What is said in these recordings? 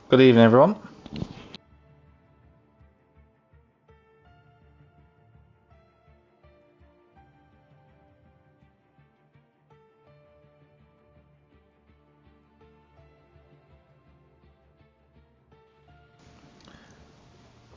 Good evening, everyone.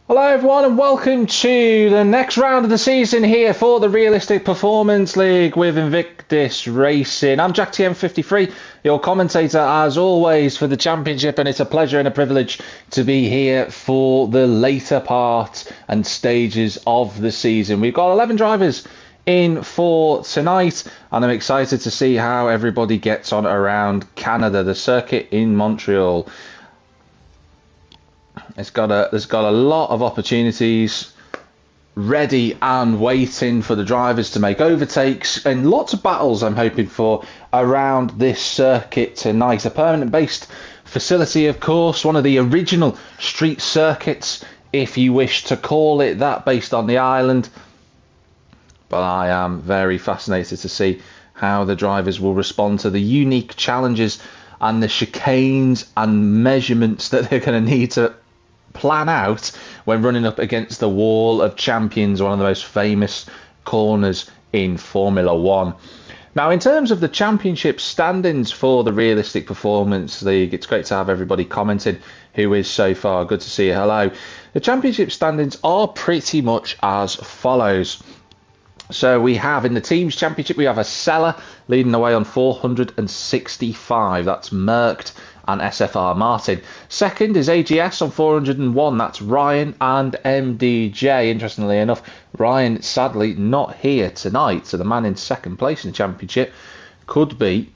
Hello, everyone, and welcome to the next round of the season here for the Realistic Performance League with Invictus Racing. I'm Jack TM53, your commentator as always for the championship, and it's a pleasure and a privilege to be here for the later part and stages of the season. We've got 11 drivers in for tonight, and I'm excited to see how everybody gets on around Canada, the circuit in Montreal. There's got a lot of opportunities ready and waiting for the drivers to make overtakes, and lots of battles I'm hoping for around this circuit tonight. A permanent based facility, of course, one of the original street circuits, if you wish to call it that, based on the island. But I am very fascinated to see how the drivers will respond to the unique challenges and the chicanes and measurements that they're going to need to plan out when running up against the Wall of Champions, one of the most famous corners in Formula One. Now, in terms of the championship standings for the Realistic Performance League, it's great to have everybody commenting who is so far. Good to see you. Hello. The championship standings are pretty much as follows. So we have in the teams championship, we have a Seller leading the way on 465. That's Merckx and SFR Martin. Second is AGS on 401. That's Ryan and MDJ. Interestingly enough, Ryan sadly not here tonight. So the man in second place in the championship could be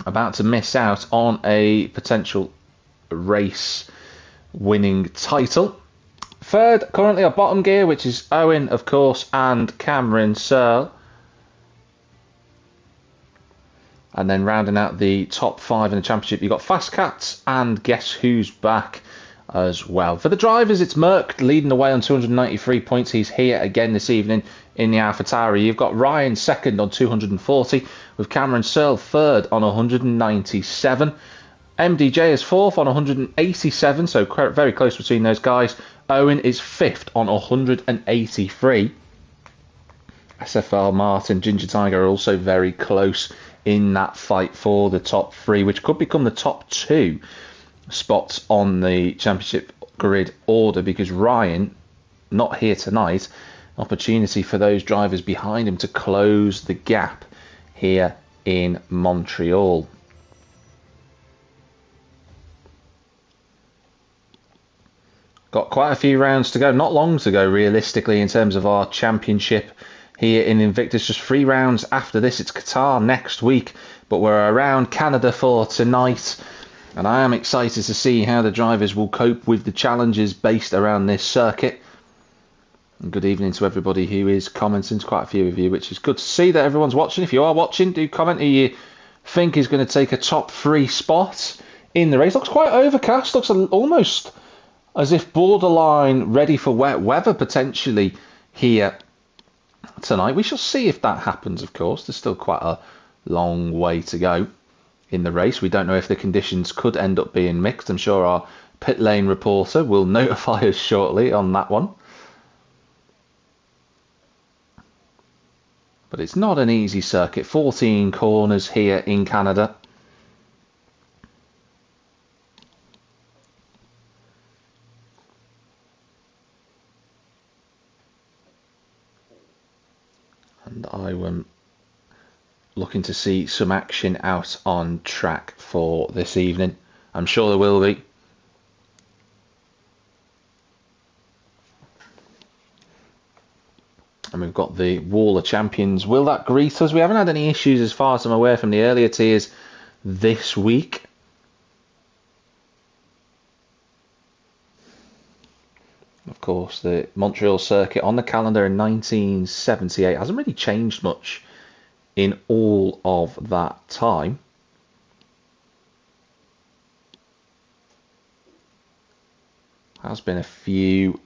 about to miss out on a potential race winning title. Third, currently a bottom gear, which is Owen, of course, and Cameron Searle. And then rounding out the top five in the championship, you've got Fast Cats and Guess Who's Back as well. For the drivers, it's Merckx leading the way on 293 points. He's here again this evening in the AlphaTauri. You've got Ryan second on 240, with Cameron Searle third on 197. MDJ is fourth on 187, so very close between those guys. Owen is fifth on 183. SFR Martin, Ginger Tiger are also very close in that fight for the top three, which could become the top two spots on the championship grid order, because Ryan, not here tonight, opportunity for those drivers behind him to close the gap here in Montreal. Got quite a few rounds to go, not long to go realistically in terms of our championship here in Invictus. Just 3 rounds after this. It's Qatar next week, but we're around Canada for tonight, and I am excited to see how the drivers will cope with the challenges based around this circuit. And good evening to everybody who is commenting. Quite a few of you, which is good to see that everyone's watching. If you are watching, do comment who you think is going to take a top 3 spot in the race. Looks quite overcast, looks almost as if borderline ready for wet weather potentially here tonight. We shall see if that happens, of course. There's still quite a long way to go in the race. We don't know if the conditions could end up being mixed. I'm sure our pit lane reporter will notify us shortly on that one. But it's not an easy circuit. 14 corners here in Canada. And I am looking to see some action out on track for this evening. I'm sure there will be. And we've got the Wall of Champions. Will that greet us? We haven't had any issues as far as I'm aware from the earlier tiers this week. Of course, the Montreal circuit on the calendar in 1978 hasn't really changed much in all of that time. Has been a few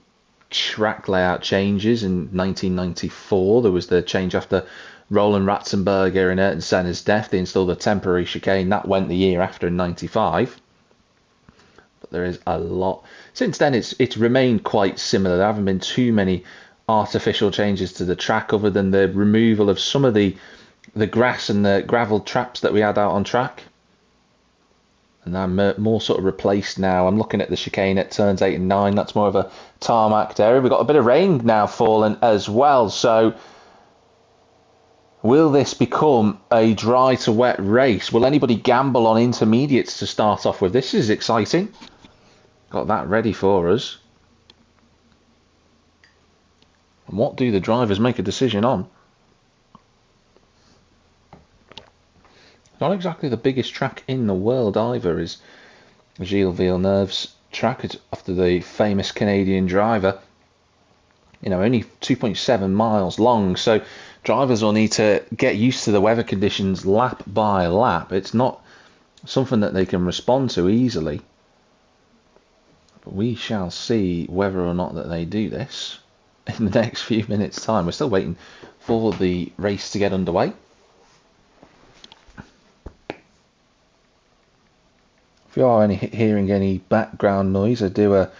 track layout changes. In 1994, there was the change after Roland Ratzenberger and Ayrton Senna's death. They installed a temporary chicane. That went the year after in 95. But there is a lot. Since then, it's remained quite similar. There haven't been too many artificial changes to the track other than the removal of some of the grass and the gravel traps that we had out on track. And they're more sort of replaced now. I'm looking at the chicane at turns 8 and 9. That's more of a tarmac area. We've got a bit of rain now falling as well. So will this become a dry to wet race? Will anybody gamble on intermediates to start off with? This is exciting. Got that ready for us. And what do the drivers make a decision on? Not exactly the biggest track in the world either, is Gilles Villeneuve's track. It's after the famous Canadian driver. You know, only 2.7 miles long, so drivers will need to get used to the weather conditions lap by lap. It's not something that they can respond to easily. But we shall see whether or not that they do this in the next few minutes' time. We're still waiting for the race to get underway. If you are hearing any background noise, I can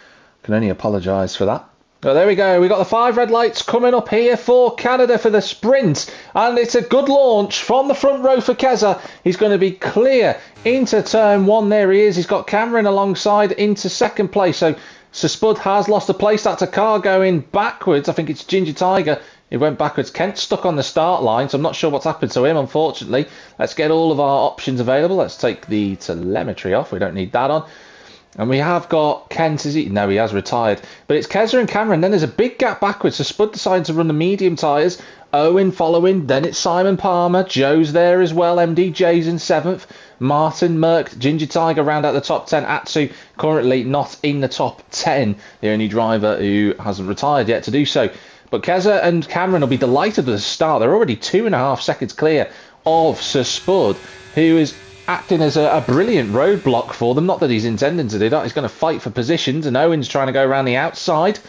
only apologise for that. Oh, there we go. We've got the 5 red lights coming up here for Canada for the sprint. And it's a good launch from the front row for Keza. He's going to be clear into turn 1. There he is. He's got Cameron alongside into second place. So Spud has lost a place. That's a car going backwards. I think it's Ginger Tiger. He went backwards. Kent stuck on the start line, so I'm not sure what's happened to him, unfortunately. Let's get all of our options available. Let's take the telemetry off. We don't need that on. And we have got Kent, is he? No, he has retired. But it's Keza and Cameron. Then there's a big gap backwards. So Spud decided to run the medium tyres. Owen following. Then it's Simon Palmer. Joe's there as well. MDJ's in 7th. Martin, Merck, Ginger Tiger round out the top 10. Atsu currently not in the top 10. The only driver who hasn't retired yet to do so. But Keza and Cameron will be delighted with the start. They're already 2.5 seconds clear of Sir Spud, who is acting as a brilliant roadblock for them. Not that he's intending to do that. He's going to fight for positions, and Owen's trying to go around the outside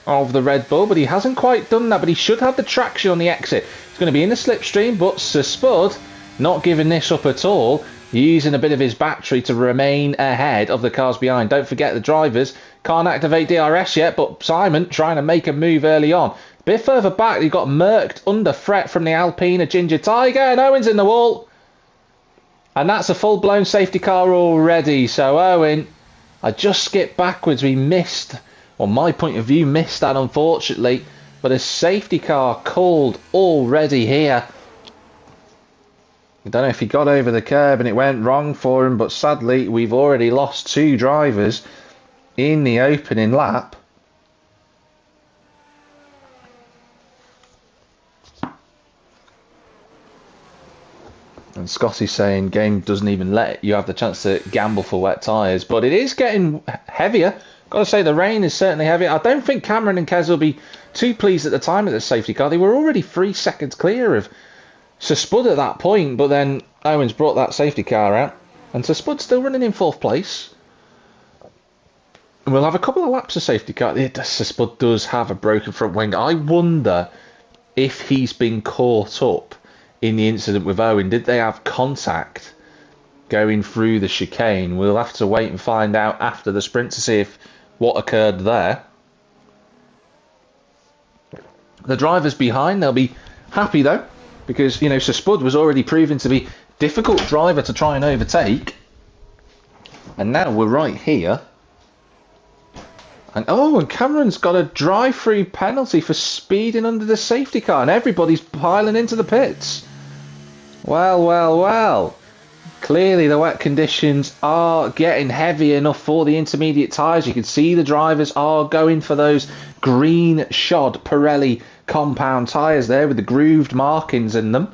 of the Red Bull, but he hasn't quite done that. But he should have the traction on the exit. He's going to be in the slipstream, but Sir Spud not giving this up at all, using a bit of his battery to remain ahead of the cars behind. Don't forget the drivers can't activate DRS yet, but Simon trying to make a move early on. A bit further back, you've got Mercked under threat from the Alpine, a Ginger Tiger, and Owen's in the wall. And that's a full-blown safety car already. So Owen, I just skipped backwards. We missed, or my point of view, missed that unfortunately. But a safety car called already here. I don't know if he got over the curb and it went wrong for him, but sadly we've already lost 2 drivers in the opening lap. And Scotty's saying game doesn't even let you have the chance to gamble for wet tyres, but it is getting heavier. Got to say the rain is certainly heavy. I don't think Cameron and Kez will be too pleased at the time of the safety car. They were already 3 seconds clear of Sir Spud at that point, but then Owens brought that safety car out, and Sir Spud's still running in 4th place. And we'll have a couple of laps of safety car. Sir Spud does have a broken front wing. I wonder if he's been caught up in the incident with Owen. Did they have contact going through the chicane? We'll have to wait and find out after the sprint to see if what occurred there. The drivers behind, they'll be happy though, because, you know, Sir Spud was already proven to be a difficult driver to try and overtake. And now we're right here. And and Cameron's got a drive-through penalty for speeding under the safety car, and everybody's piling into the pits. Well, well, well. Clearly the wet conditions are getting heavy enough for the intermediate tyres. You can see the drivers are going for those green shod Pirelli compound tyres there with the grooved markings in them.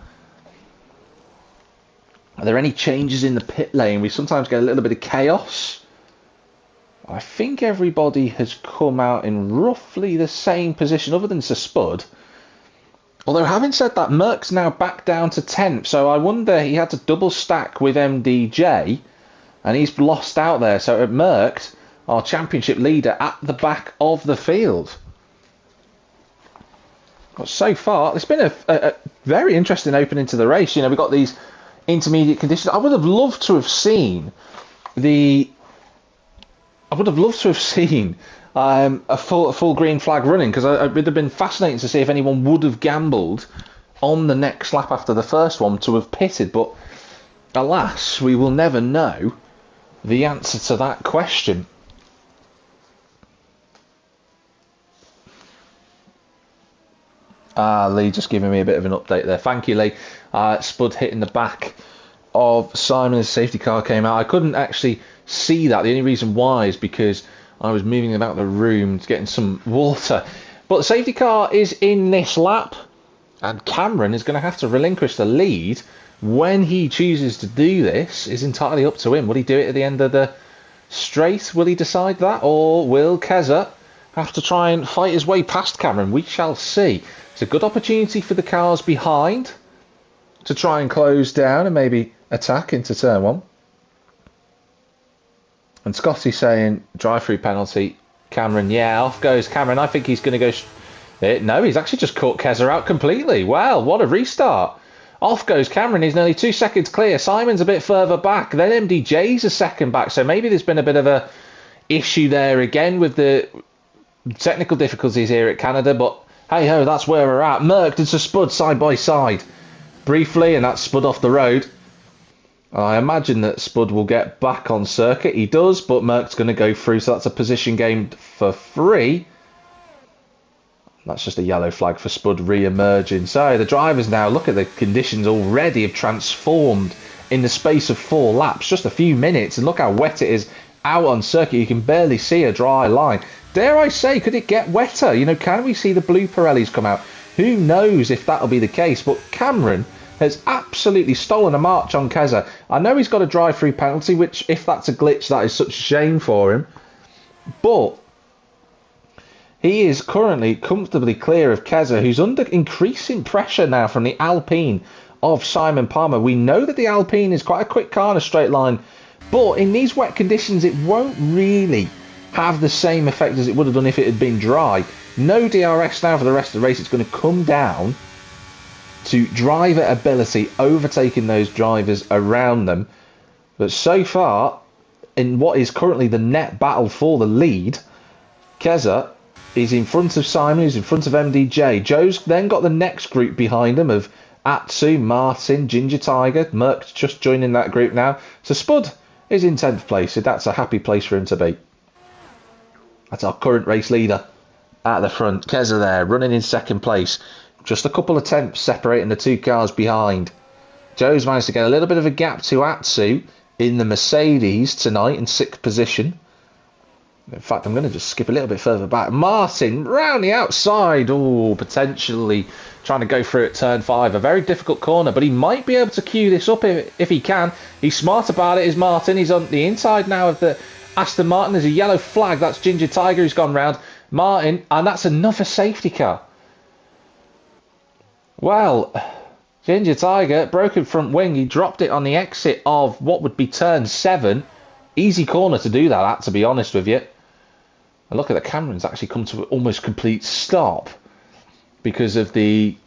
Are there any changes in the pit lane? We sometimes get a little bit of chaos. I think everybody has come out in roughly the same position other than Sir Spud. Although having said that, Merck's now back down to 10th, so I wonder he had to double stack with MDJ and he's lost out there. So at Merck, our championship leader, at the back of the field. But so far, it's been a very interesting opening to the race. You know, we've got these intermediate conditions. I would have loved to have seen the I would have loved to have seen a full green flag running, because it would have been fascinating to see if anyone would have gambled on the next lap after the first one to have pitted. But alas, we will never know the answer to that question. Lee just giving me a bit of an update there. Thank you, Lee. Spud hitting the back of Simon as safety car came out. I couldn't actually see that. The only reason why is because I was moving about the room getting some water. But the safety car is in this lap, and Cameron is going to have to relinquish the lead. When he chooses to do this is entirely up to him. Will he do it at the end of the straight? Will he decide that? Or will Keza have to try and fight his way past Cameron? We shall see. It's a good opportunity for the cars behind to try and close down and maybe attack into turn one. And Scotty saying drive-through penalty. Cameron, yeah, off goes Cameron. I think he's going to go... No, he's actually just caught Keza out completely. Wow, what a restart. Off goes Cameron. He's nearly 2 seconds clear. Simon's a bit further back. Then MDJ's a second back. So maybe there's been a bit of a issue there again with the technical difficulties here at Canada. But hey-ho, that's where we're at. Merck and Spud side by side. Briefly, and that's Spud off the road. I imagine that Spud will get back on circuit. He does, but Merck's going to go through. So that's a position gained for free. That's just a yellow flag for Spud re-emerging. So the drivers now, look at the conditions already have transformed in the space of 4 laps. Just a few minutes, and look how wet it is out on circuit. You can barely see a dry line. Dare I say, could it get wetter? You know, can we see the blue Pirellis come out? Who knows if that'll be the case? But Cameron has absolutely stolen a march on Keza. I know he's got a drive-through penalty, which, if that's a glitch, that is such a shame for him. But he is currently comfortably clear of Keza, who's under increasing pressure now from the Alpine of Simon Palmer. We know that the Alpine is quite a quick car in a straight line, but in these wet conditions, it won't really have the same effect as it would have done if it had been dry. No DRS now for the rest of the race. It's going to come down to driver ability overtaking those drivers around them. But so far, in what is currently the net battle for the lead, Keza is in front of Simon, who's in front of MDJ. Joe's then got the next group behind him of Atsu, Martin, Ginger Tiger. Merck's just joining that group now. So Spud is in 10th place. So that's a happy place for him to be. That's our current race leader at the front. Keza there, running in 2nd place. Just a couple of tenths separating the 2 cars behind. Joe's managed to get a little bit of a gap to Atsu in the Mercedes tonight in 6th position. In fact, I'm going to just skip a little bit further back. Martin round the outside. Oh, potentially trying to go through at turn 5. A very difficult corner, but he might be able to cue this up if he can. He's smart about it, is Martin. He's on the inside now of the Aston Martin. There's a yellow flag. That's Ginger Tiger who's gone round Martin, and that's another safety car. Well, Ginger Tiger, broken front wing. He dropped it on the exit of what would be turn 7. Easy corner to do that at, to be honest with you. And look at the Cameron's actually come to an almost complete stop because of the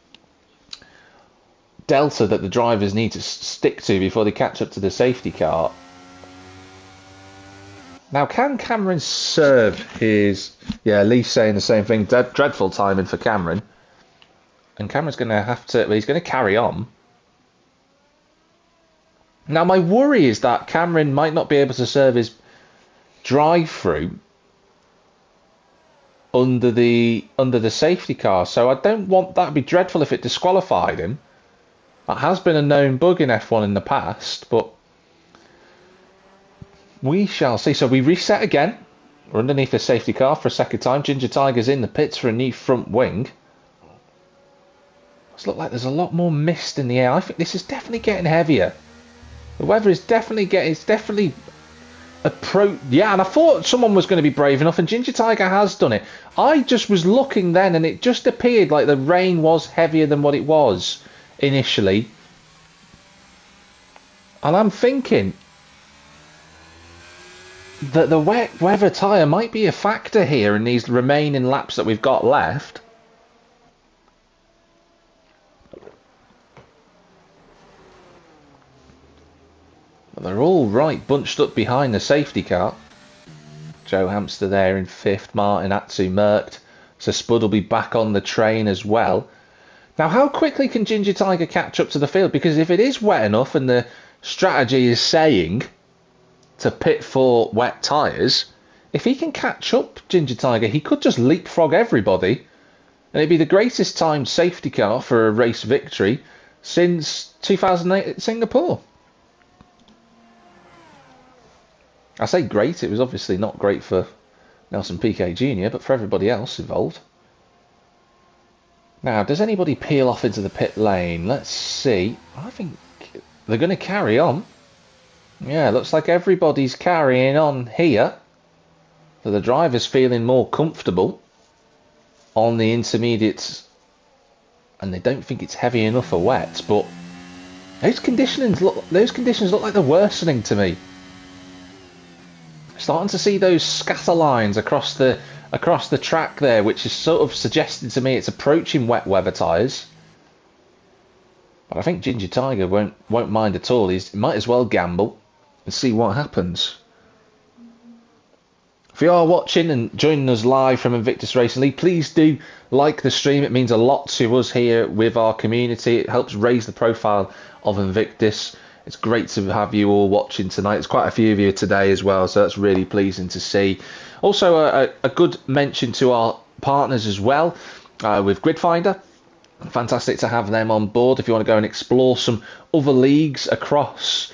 delta that the drivers need to stick to before they catch up to the safety car. Now, can Cameron serve his... Yeah, Lee's saying the same thing. Dreadful timing for Cameron. And Cameron's going to have to... Well, he's going to carry on. Now, my worry is that Cameron might not be able to serve his drive-through under the safety car. So I don't want that to be dreadful if it disqualified him. That has been a known bug in F1 in the past, but we shall see. So we reset again. We're underneath the safety car for a second time. Ginger Tiger's in the pits for a new front wing. It looks like there's a lot more mist in the air. I think this is definitely getting heavier. The weather is definitely getting... It's definitely... Yeah, and I thought someone was going to be brave enough, and Ginger Tiger has done it. I just was looking then, and it just appeared like the rain was heavier than what it was initially. And I'm thinking that the wet weather tyre might be a factor here in these remaining laps that we've got left. But they're all right bunched up behind the safety car. Joe Hamster there in 5th, Martin Atsu murked. So Spud will be back on the train as well. Now, how quickly can Ginger Tiger catch up to the field? Because if it is wet enough and the strategy is saying to pit for wet tyres, if he can catch up Ginger Tiger, he could just leapfrog everybody. And it'd be the greatest timed safety car for a race victory since 2008 at Singapore. I say great, it was obviously not great for Nelson Piquet Jr., but for everybody else involved. Now, does anybody peel off into the pit lane? Let's see. I think they're going to carry on. Yeah, looks like everybody's carrying on here. So the driver's feeling more comfortable on the intermediates. And they don't think it's heavy enough for wet, but those conditions look like they're worsening to me. Starting to see those scatter lines across the track there, which is sort of suggesting to me it's approaching wet weather tyres. But I think Ginger Tiger won't mind at all. He might as well gamble and see what happens. If you are watching and joining us live from Invictus Racing League, please do like the stream. It means a lot to us here with our community. It helps raise the profile of Invictus. It's great to have you all watching tonight. There's quite a few of you today as well, so that's really pleasing to see. Also, a good mention to our partners as well with Gridfinder. Fantastic to have them on board. If you want to go and explore some other leagues across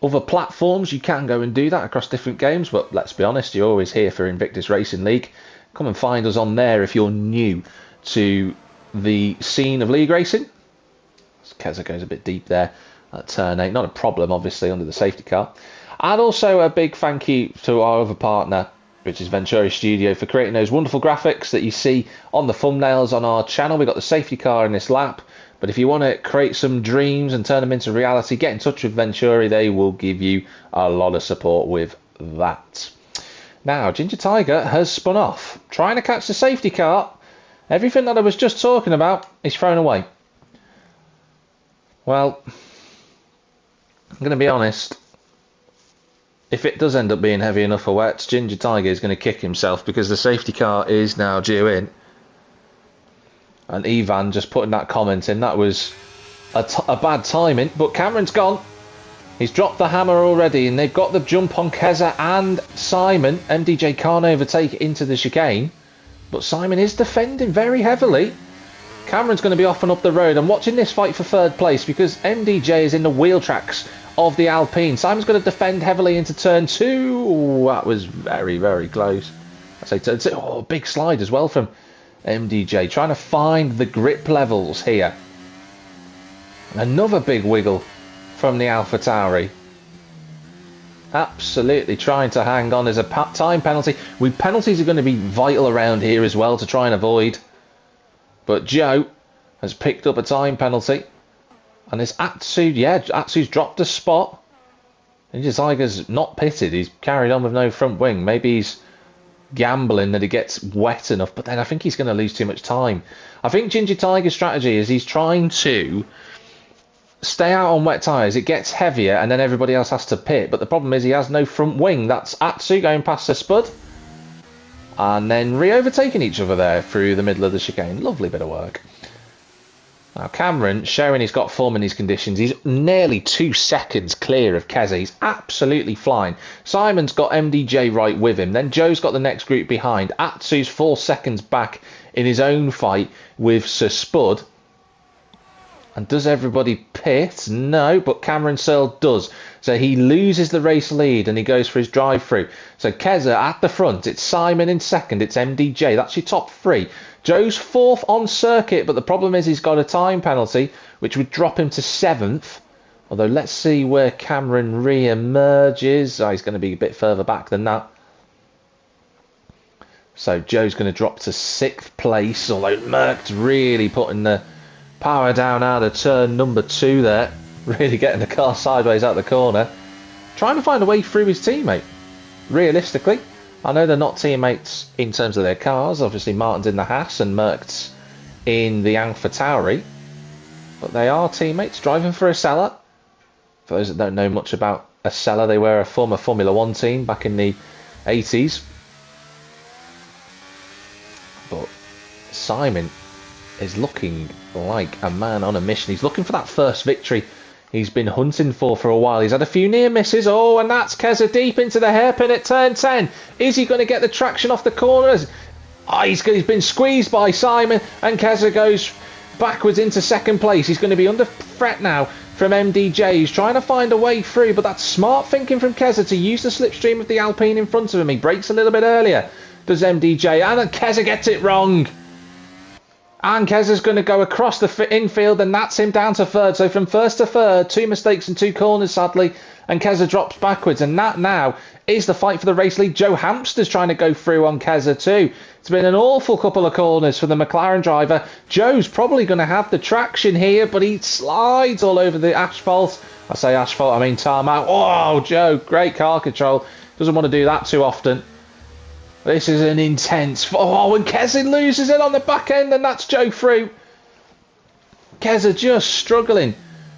other platforms, you can go and do that across different games. But let's be honest, you're always here for Invictus Racing League. Come and find us on there if you're new to the scene of league racing. Keza goes a bit deep there at turn 8. Not a problem, obviously, under the safety car. And also a big thank you to our other partner, which is Venturi Studio, for creating those wonderful graphics that you see on the thumbnails on our channel. We've got the safety car in this lap. But if you want to create some dreams and turn them into reality, get in touch with Venturi. They will give you a lot of support with that. Now, Ginger Tiger has spun off, trying to catch the safety car. Everything that I was just talking about is thrown away. Well, I'm going to be honest. If it does end up being heavy enough for wets, Ginger Tiger is going to kick himself because the safety car is now due in. And Ivan just putting that comment in, that was a bad timing. But Cameron's gone. He's dropped the hammer already, and they've got the jump on Keza and Simon. MDJ can't overtake into the chicane. But Simon is defending very heavily. Cameron's going to be off and up the road. I'm watching this fight for third place because MDJ is in the wheel tracks of the Alpine. Simon's going to defend heavily into turn 2. Ooh, that was very, very close. I say turn 2. Oh, big slide as well from MDJ, trying to find the grip levels here. Another big wiggle from the AlphaTauri. Absolutely trying to hang on. There's a time penalty. Penalties are going to be vital around here as well to try and avoid. But Joe has picked up a time penalty. And it's Atsu. Yeah, Atsu's dropped a spot. Ginger Tiger's not pitted. He's carried on with no front wing. Maybe he's gambling that it gets wet enough, but then I think he's going to lose too much time. I think Ginger Tiger's strategy is he's trying to stay out on wet tyres. It gets heavier and then everybody else has to pit, but the problem is he has no front wing. That's Atsu going past the Spud and then re-overtaking each other there through the middle of the chicane. Lovely bit of work. Now Cameron showing he's got form in these conditions. He's nearly 2 seconds clear of Keza. He's absolutely flying. Simon's got MDJ right with him. Then Joe's got the next group behind. Atsu's 4 seconds back in his own fight with Sir Spud. And does everybody pit? No, but Cameron Searle does. So he loses the race lead and he goes for his drive-through. So Keza at the front. It's Simon in second. It's MDJ. That's your top 3. Joe's 4th on circuit, but the problem is he's got a time penalty, which would drop him to 7th. Although let's see where Cameron re-emerges. Oh, he's going to be a bit further back than that. So Joe's going to drop to 6th place, although Merck's really putting the power down out of turn number 2 there. Really getting the car sideways out the corner. Trying to find a way through his teammate. Realistically, I know they're not teammates in terms of their cars. Obviously, Martin's in the Haas and Merck's in the AlphaTauri. But they are teammates driving for Acela. For those that don't know much about Acela, they were a former Formula 1 team back in the 80s. But Simon is looking like a man on a mission. He's looking for that first victory he's been hunting for a while. He's had a few near misses. Oh, and that's Keza deep into the hairpin at turn 10. Is he going to get the traction off the corners? Oh, he's been squeezed by Simon, and Keza goes backwards into second place. He's going to be under threat now from MDJ. He's trying to find a way through, but that's smart thinking from Keza to use the slipstream of the Alpine in front of him. He brakes a little bit earlier, does MDJ, and then Keza gets it wrong. And Keza's going to go across the infield, and that's him down to third. So from first to third, 2 mistakes and 2 corners, sadly, and Keza drops backwards. And that now is the fight for the race lead. Joe Hamster's trying to go through on Keza too. It's been an awful couple of corners for the McLaren driver. Joe's probably going to have the traction here, but he slides all over the asphalt. I say asphalt, I mean tarmac. Oh, Joe, great car control. Doesn't want to do that too often. This is an intense... Oh, and Keza loses it on the back end, and that's Joe through. Keza just struggling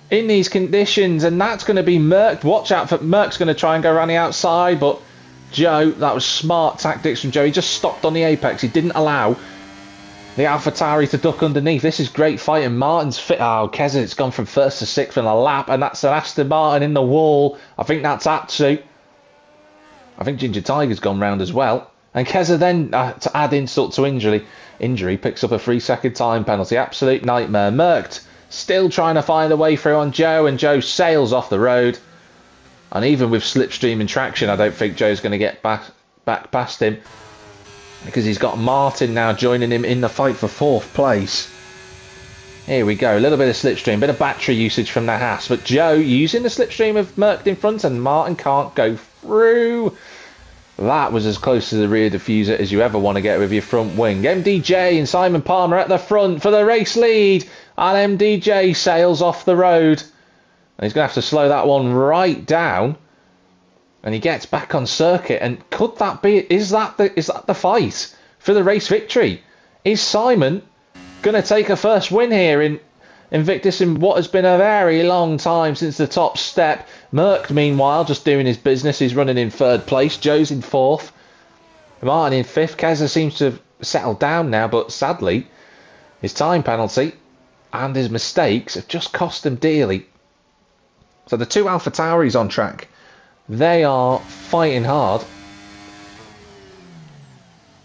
in these conditions, and that's going to be Merck. Watch out for Merck's going to try and go around the outside, but Joe, that was smart tactics from Joe. He just stopped on the apex. He didn't allow the AlphaTauri to duck underneath. This is great fighting. Martin's fit. Oh, Keza, it's gone from first to sixth in a lap, and that's an Aston Martin in the wall. I think that's Atsu. I think Ginger Tiger's gone round as well. And Keza then, to add insult to injury, picks up a 3-second time penalty. Absolute nightmare. Merckx still trying to find a way through on Joe, and Joe sails off the road. And even with slipstream and traction, I don't think Joe's going to get back past him, because he's got Martin now joining him in the fight for 4th place. Here we go, a little bit of slipstream, bit of battery usage from the Haas, but Joe using the slipstream of Merckx in front, and Martin can't go through. That was as close to the rear diffuser as you ever want to get with your front wing. MDJ and Simon Palmer at the front for the race lead, and MDJ sails off the road. And he's going to have to slow that one right down. And he gets back on circuit. And could that be... Is that the fight for the race victory? Is Simon going to take a first win here in Invictus in what has been a very long time since the top step? Merckx, meanwhile, just doing his business. He's running in 3rd place. Joe's in 4th. Martin in 5th. Keza seems to have settled down now, but sadly, his time penalty and his mistakes have just cost him dearly. So the 2 AlphaTauris on track, they are fighting hard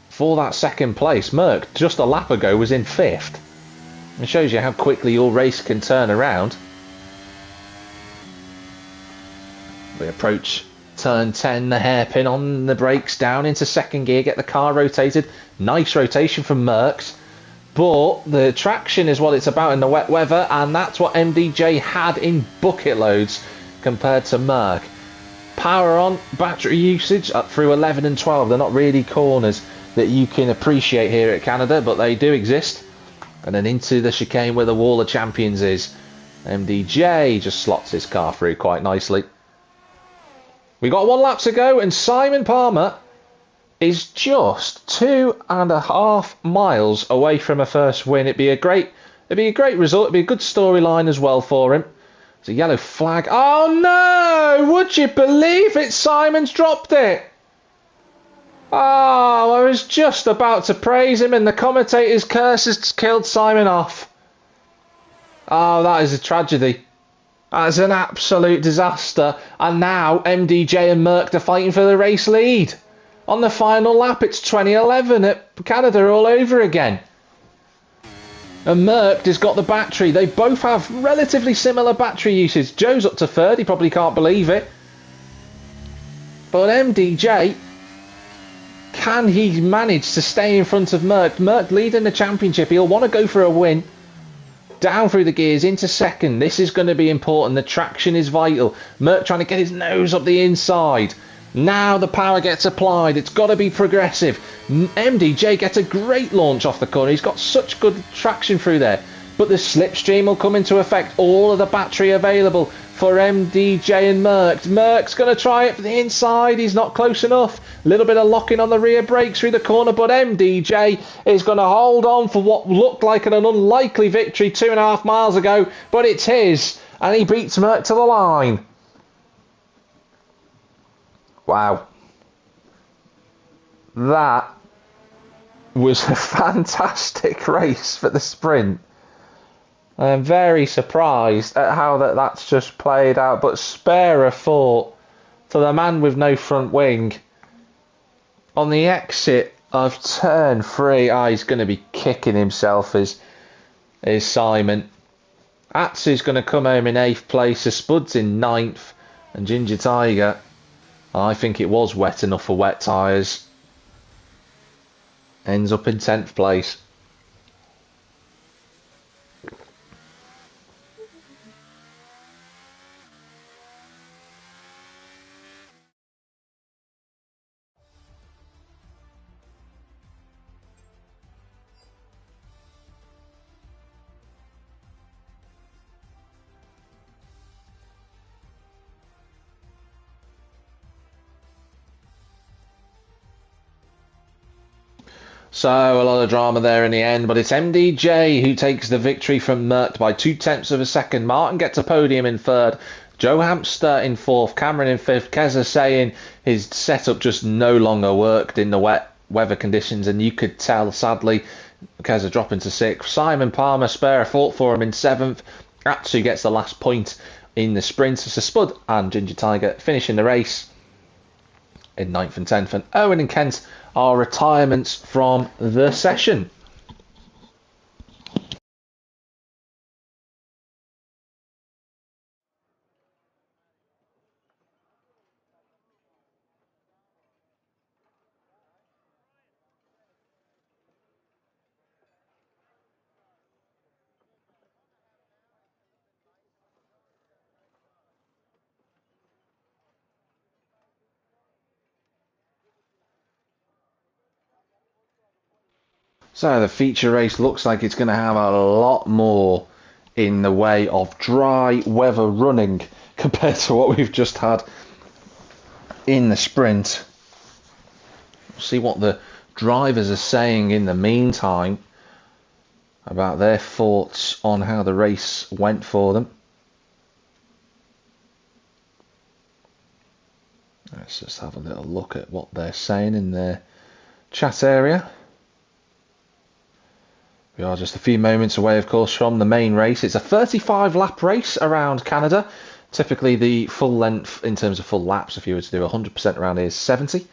for that 2nd place. Merckx, just a lap ago, was in 5th. It shows you how quickly your race can turn around. We approach turn 10, the hairpin on the brakes, down into 2nd gear, get the car rotated. Nice rotation from Merckx. But the traction is what it's about in the wet weather, and that's what MDJ had in bucket loads compared to Merckx. Power on, battery usage up through 11 and 12. They're not really corners that you can appreciate here at Canada, but they do exist. And then into the chicane where the Wall of Champions is. MDJ just slots his car through quite nicely. We got 1 lap to go, and Simon Palmer is just 2.5 miles away from a first win. It'd be a great result. It'd be a good storyline as well for him. It's a yellow flag. Oh no! Would you believe it? Simon's dropped it. Oh, I was just about to praise him, and the commentator's curse has killed Simon off. Oh, that is a tragedy. That's an absolute disaster. And now MDJ and Merckx are fighting for the race lead. On the final lap, it's 2011 at Canada all over again. And Merckx has got the battery. They both have relatively similar battery usage. Joe's up to 3rd. He probably can't believe it. But MDJ, can he manage to stay in front of Merckx? Merckx leading the championship. He'll want to go for a win. Down through the gears into 2nd. This is going to be important. The traction is vital. Merckx trying to get his nose up the inside. Now the power gets applied. It's got to be progressive. MDJ gets a great launch off the corner. He's got such good traction through there. But the slipstream will come into effect. All of the battery available for MDJ and Merckx. Merckx going to try it from the inside. He's not close enough. A little bit of locking on the rear brakes through the corner, but MDJ is going to hold on for what looked like an unlikely victory 2.5 miles ago, but it's his, and he beats Merckx to the line. Wow. That was a fantastic race for the sprint. I'm very surprised at how that's just played out, but spare a thought to the man with no front wing. On the exit of turn 3, he's going to be kicking himself is Simon. Atsu's going to come home in 8th place, the Spud's in 9th, and Ginger Tiger, I think it was wet enough for wet tyres, ends up in 10th place. So a lot of drama there in the end, but it's MDJ who takes the victory from Merckx by 0.2 of a second. Martin gets a podium in 3rd. Joe Hamster in 4th. Cameron in 5th. Keza saying his setup just no longer worked in the wet weather conditions, and you could tell, sadly, Keza dropping to 6th. Simon Palmer, spare a thought for him in 7th. Atsu gets the last point in the sprint. So Spud and Ginger Tiger finishing the race in 9th and 10th. And Owen and Kent are retirements from the session. So the feature race looks like it's going to have a lot more in the way of dry weather running compared to what we've just had in the sprint. We'll see what the drivers are saying in the meantime about their thoughts on how the race went for them. Let's just have a little look at what they're saying in their chat area. We are just a few moments away, of course, from the main race. It's a 35-lap race around Canada. Typically, the full length, in terms of full laps, if you were to do 100% around here, is 70.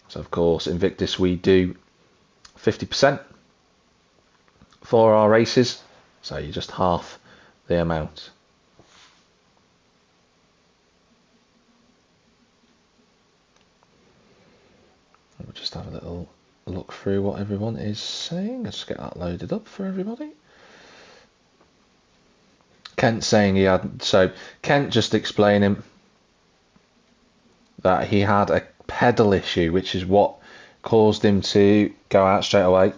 So, of course, Invictus, we do 50% for our races. So, you're just half the amount. We'll just have a little look through what everyone is saying. Let's get that loaded up for everybody. Kent saying he had, so Kent just explaining that he had a pedal issue, which is what caused him to go out straight away.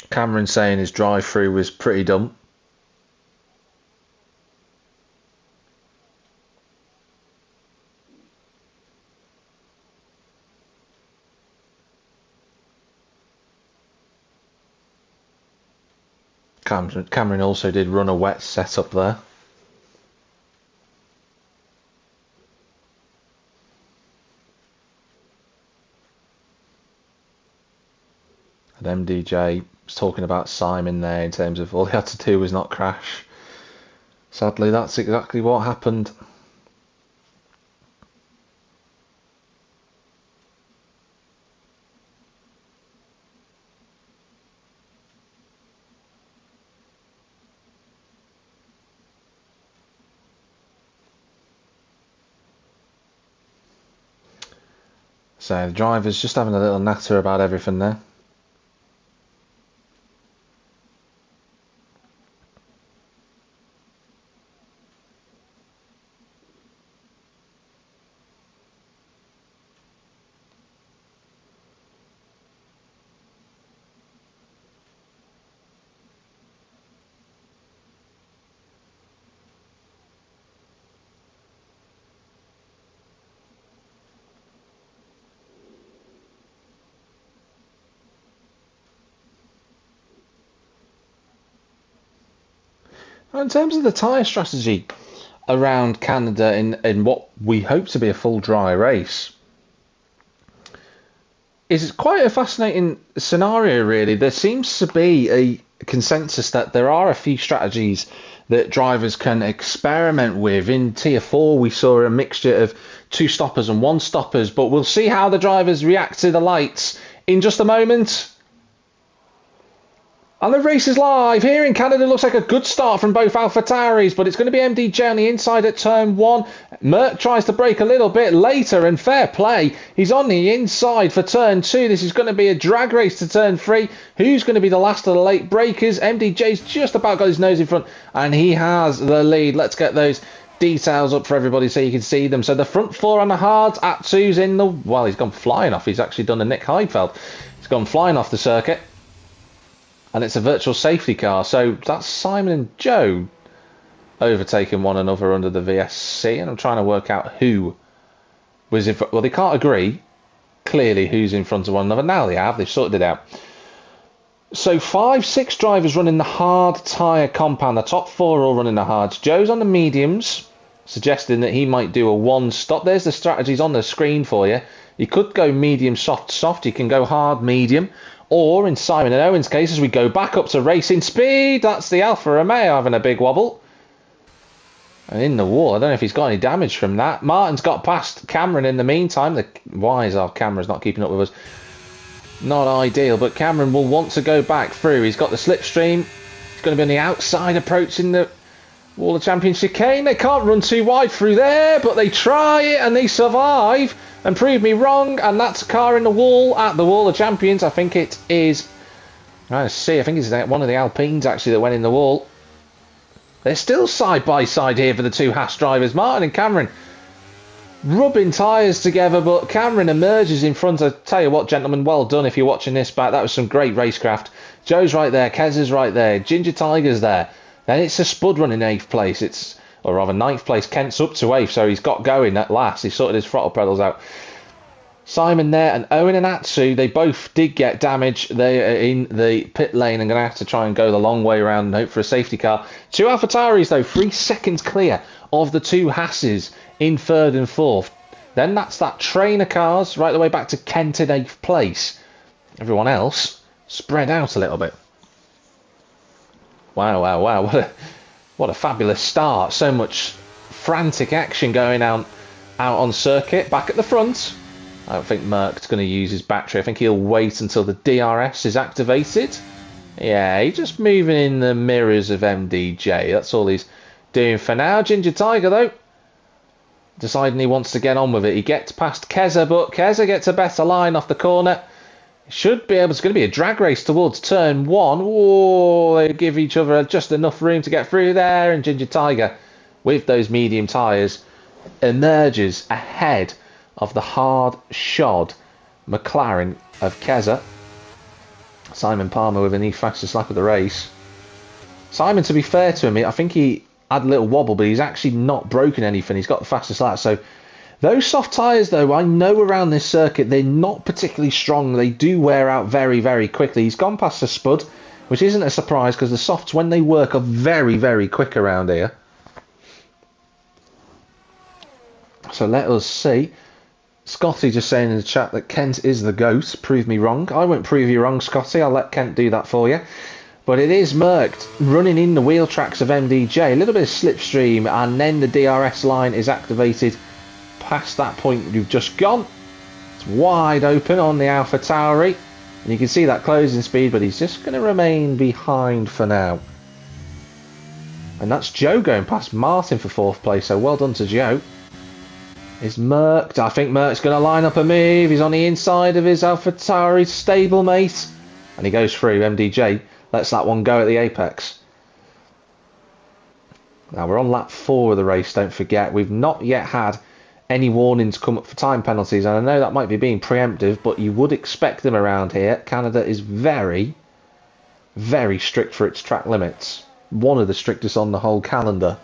Cameron saying his drive-through was pretty dumb. Cameron also did run a wet setup there. And MDJ was talking about Simon there in terms of all he had to do was not crash. Sadly, that's exactly what happened. So the driver's just having a little natter about everything there. In terms of the tyre strategy, around Canada in what we hope to be a full dry race. It's quite a fascinating scenario, really. There seems to be a consensus that there are a few strategies that drivers can experiment with. In Tier 4, we saw a mixture of 2 stoppers and 1 stoppers, but we'll see how the drivers react to the lights in just a moment. And the race is live here in Canada. Looks like a good start from both AlphaTauris, but it's going to be MDJ on the inside at turn 1. Merck tries to brake a little bit later, and fair play. He's on the inside for turn 2. This is going to be a drag race to turn 3. Who's going to be the last of the late breakers? MDJ's just about got his nose in front, and he has the lead. Let's get those details up for everybody so you can see them. So the front 4 on the hards at 2's in the... Well, he's gone flying off. He's actually done a Nick Heidfeld. He's gone flying off the circuit. And it's a virtual safety car. So that's Simon and Joe overtaking one another under the VSC. And I'm trying to work out who was in front. Well, they can't agree, clearly, who's in front of one another. Now they have. They've sorted it out. So 5-6 drivers running the hard tyre compound. The top 4 are all running the hards. Joe's on the mediums, suggesting that he might do a 1 stop. There's the strategies on the screen for you. You could go medium, soft, soft. You can go hard, medium. Or in Simon and Owen's case, as we go back up to racing speed, that's the Alfa Romeo having a big wobble. And in the wall, I don't know if he's got any damage from that. Martin's got past Cameron in the meantime. Why is our camera's not keeping up with us? Not ideal, but Cameron will want to go back through. He's got the slipstream. He's going to be on the outside approaching the Wall of Champions chicane. They can't run too wide through there, but they try it and they survive and prove me wrong. And that's a car in the wall at the Wall of Champions. I think it is... I think it's one of the Alpines actually that went in the wall. They're still side by side here for the 2 Haas drivers. Martin and Cameron rubbing tyres together, but Cameron emerges in front. I tell you what, gentlemen, well done if you're watching this back. That was some great racecraft. Joe's right there, Kez is right there, Ginger Tiger's there. Then it's a Spud running 8th place. Or rather 9th place. Kent's up to 8th, so he's got going at last. He sorted his throttle pedals out. Simon there, and Owen and Atsu, they both did get damage. They are in the pit lane and going to have to try and go the long way around and hope for a safety car. 2 AlphaTauris though, 3 seconds clear of the 2 Haas's in 3rd and 4th. Then that's that trainer cars right the way back to Kent in 8th place. Everyone else spread out a little bit. Wow. What a fabulous start. So much frantic action going out on circuit. Back at the front. I don't think Merck's going to use his battery. I think he'll wait until the DRS is activated. Yeah, he's just moving in the mirrors of MDJ. That's all he's doing for now. Ginger Tiger, though, deciding he wants to get on with it. He gets past Keza, but Keza gets a better line off the corner. Should be able. It's going to be a drag race towards turn 1. Whoa, they give each other just enough room to get through there, and Ginger Tiger, with those medium tyres, emerges ahead of the hard shod McLaren of Keza. Simon Palmer with the fastest lap of the race. Simon, to be fair to him, I think he had a little wobble, but he's actually not broken anything. He's got the fastest lap. So those soft tyres, though, I know around this circuit, they're not particularly strong. They do wear out very, very quickly. He's gone past the Spud, which isn't a surprise because the softs, when they work, are very, very quick around here. So let us see. Scotty just saying in the chat that Kent is the GOAT. Prove me wrong. I won't prove you wrong, Scotty. I'll let Kent do that for you. But it is Merck running in the wheel tracks of MDJ. A little bit of slipstream, and then the DRS line is activated past that point you've just gone. It's wide open on the AlphaTauri. And you can see that closing speed, but he's just going to remain behind for now. And that's Joe going past Martin for 4th place, so well done to Joe. Is Merck. I think Merck's going to line up a move. He's on the inside of his AlphaTauri stablemate. And he goes through. MDJ lets that one go at the apex. Now we're on lap 4 of the race, don't forget. We've not yet had any warnings come up for time penalties. And I know that might be being preemptive, but you would expect them around here. Canada is very, very strict for its track limits. One of the strictest on the whole calendar.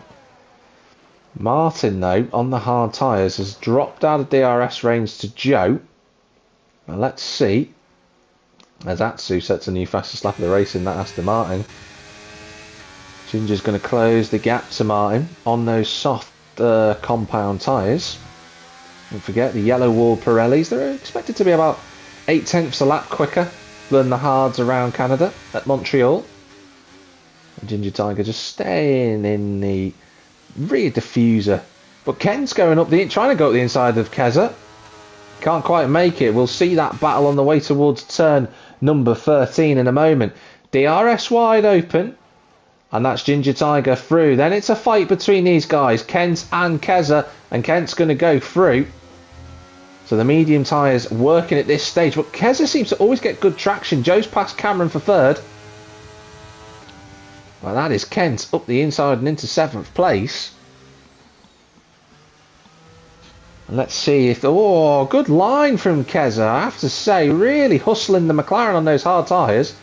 Martin, though, on the hard tyres, has dropped out of DRS range to Joe. And let's see. As Atsu sets a new fastest lap of the race in that Aston Martin. Ginger's going to close the gap to Martin on those soft compound tyres. Don't forget the yellow wall Pirellis. They're expected to be about 0.8 a lap quicker than the hards around Canada at Montreal. And Ginger Tiger just staying in the rear diffuser. But Ken's going up trying to go up the inside of Keza. Can't quite make it. We'll see that battle on the way towards turn number 13 in a moment. DRS wide open. And that's Ginger Tiger through. Then it's a fight between these guys, Kent and Keza. And Kent's going to go through. So the medium tyres working at this stage. But Keza seems to always get good traction. Joe's past Cameron for third. Well, that is Kent up the inside and into 7th place. And let's see if... Oh, good line from Keza, I have to say. Really hustling the McLaren on those hard tyres.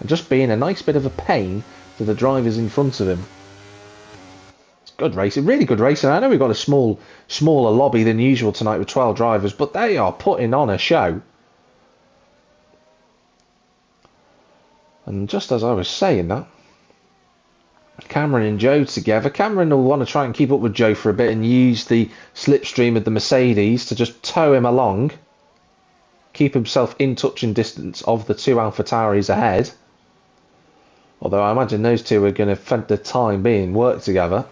And just being a nice bit of a pain to the drivers in front of him. It's good racing, really good racing. I know we've got a smaller lobby than usual tonight with 12 drivers, but they are putting on a show. And just as I was saying that, Cameron and Joe together. Cameron will want to try and keep up with Joe for a bit and use the slipstream of the Mercedes to just tow him along. Keep himself in touch and distance of the two AlphaTauris ahead. Although I imagine those two are going to, for the time being, work together.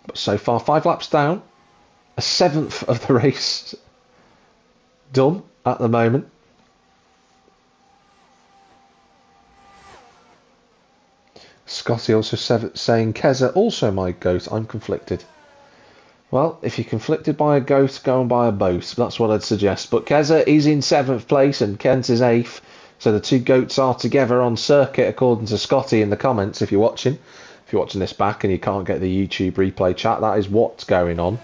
But so far, 5 laps down. A 7th of the race done at the moment. Scotty also saying, Keza also my goat. I'm conflicted. Well, if you're conflicted by a goat, go and buy a boat. That's what I'd suggest. But Keza is in 7th place and Kent is 8th. So the two goats are together on circuit, according to Scotty in the comments, if you're watching. If you're watching this back and you can't get the YouTube replay chat, that is what's going on.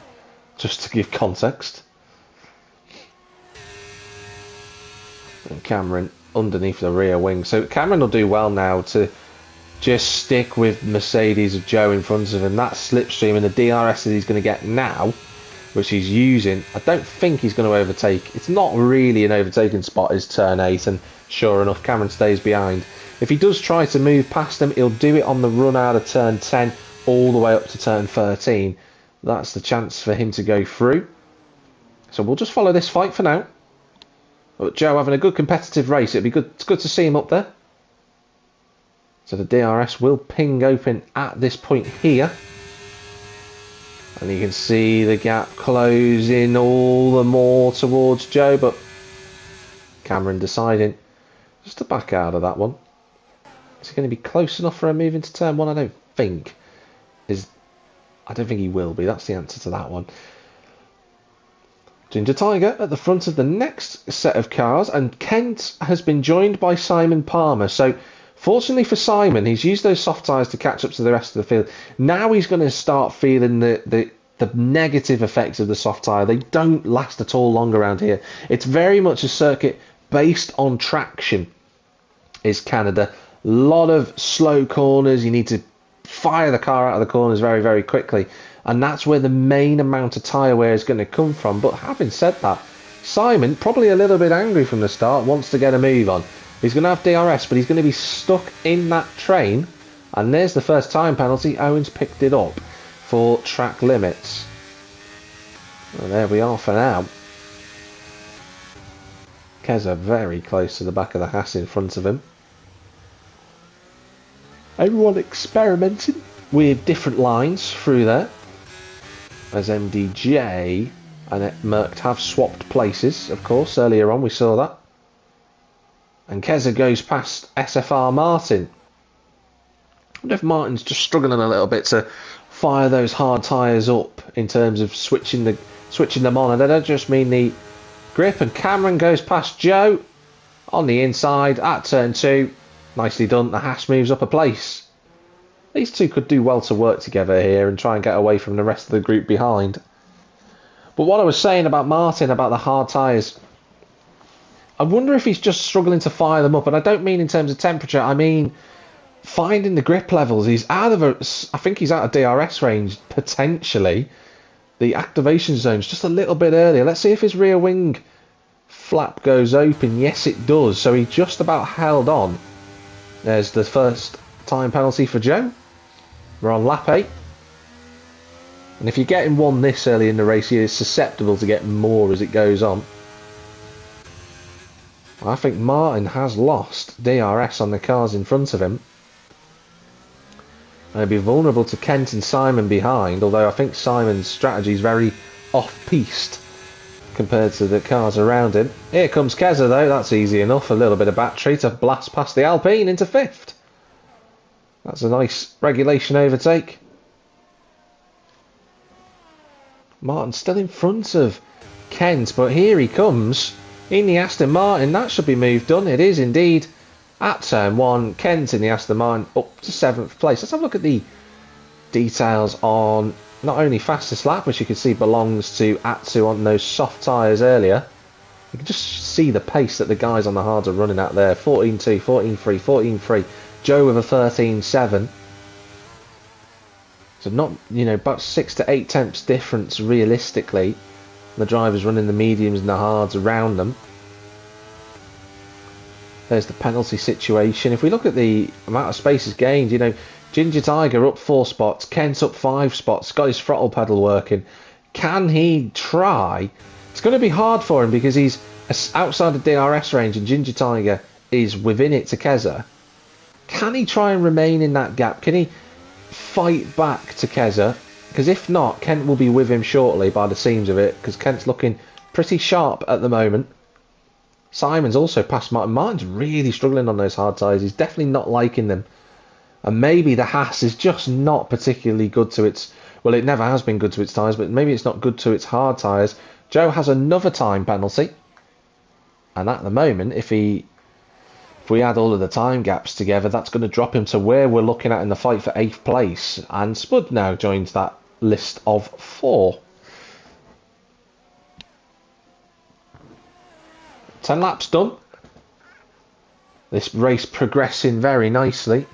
Just to give context. And Cameron underneath the rear wing. So Cameron will do well now to just stick with Mercedes of Joe in front of him. That slipstream and the DRS that he's going to get now, which he's using, I don't think he's going to overtake. It's not really an overtaking spot, is turn 8, and sure enough, Cameron stays behind. If he does try to move past him, he'll do it on the run out of turn 10 all the way up to turn 13. That's the chance for him to go through. So we'll just follow this fight for now. But Joe having a good competitive race. It'd be good. It's good to see him up there. So the DRS will ping open at this point here. And you can see the gap closing all the more towards Joe. But Cameron deciding just to back out of that one. Is he going to be close enough for a move into turn 1? I don't think. I don't think he will be. That's the answer to that one. Ginger Tiger at the front of the next set of cars. And Kent has been joined by Simon Palmer. So fortunately for Simon, he's used those soft tyres to catch up to the rest of the field. Now he's going to start feeling the negative effects of the soft tyre. They don't last at all long around here. It's very much a circuit based on traction, is Canada. A lot of slow corners. You need to fire the car out of the corners very, very quickly. And that's where the main amount of tyre wear is going to come from. But having said that, Simon, probably a little bit angry from the start, wants to get a move on. He's going to have DRS, but he's going to be stuck in that train. And there's the first time penalty. Owens picked it up for track limits. Well, there we are for now. Keza very close to the back of the Haas in front of him. Everyone experimenting with different lines through there. As MDJ and Merckx have swapped places, of course. Earlier on we saw that. And Keza goes past SFR Martin. I wonder if Martin's just struggling a little bit to fire those hard tyres up in terms of switching them on. And I don't just mean the grip. And Cameron goes past Joe on the inside at turn 2. Nicely done. The Haas moves up a place. These two could do well to work together here and try and get away from the rest of the group behind. But what I was saying about Martin, about the hard tyres, I wonder if he's just struggling to fire them up. And I don't mean in terms of temperature. I mean finding the grip levels. He's out of I think he's out of DRS range, potentially. The activation zone's just a little bit earlier. Let's see if his rear wing flap goes open. Yes, it does. So he just about held on. There's the first time penalty for Joe. We're on lap 8. And if you're getting one this early in the race, you're susceptible to get more as it goes on. I think Martin has lost DRS on the cars in front of him. And he'll be vulnerable to Kent and Simon behind, although I think Simon's strategy is very off-piste compared to the cars around him. Here comes Keza though, that's easy enough. A little bit of battery to blast past the Alpine into 5th. That's a nice regulation overtake. Martin still in front of Kent, but here he comes in the Aston Martin. That should be moved on. It is indeed. At turn 1, Kent in the Aston Martin up to 7th place. Let's have a look at the details on not only fastest lap, which you can see belongs to Atsu on those soft tyres earlier. You can just see the pace that the guys on the hards are running at there. 14.2, 14.3, 14.3. Joe with a 13.7. So not, about 6 to 8 tenths difference realistically. The drivers running the mediums and the hards around them. There's the penalty situation. If we look at the amount of spaces gained, Ginger Tiger up 4 spots, Kent up 5 spots, got his throttle pedal working. Can he try? It's going to be hard for him because he's outside the DRS range and Ginger Tiger is within it to Keza. Can he try and remain in that gap? Can he fight back to Keza? Because if not, Kent will be with him shortly by the seams of it, because Kent's looking pretty sharp at the moment. Simon's also past Martin. Martin's really struggling on those hard tyres. He's definitely not liking them. And maybe the Haas is just not particularly good to its... Well, it never has been good to its tyres, but maybe it's not good to its hard tyres. Joe has another time penalty. And at the moment, if we add all of the time gaps together, that's going to drop him to where we're looking at in the fight for 8th place. And Spud now joins that list of 4. 10 laps done. This race progressing very nicely.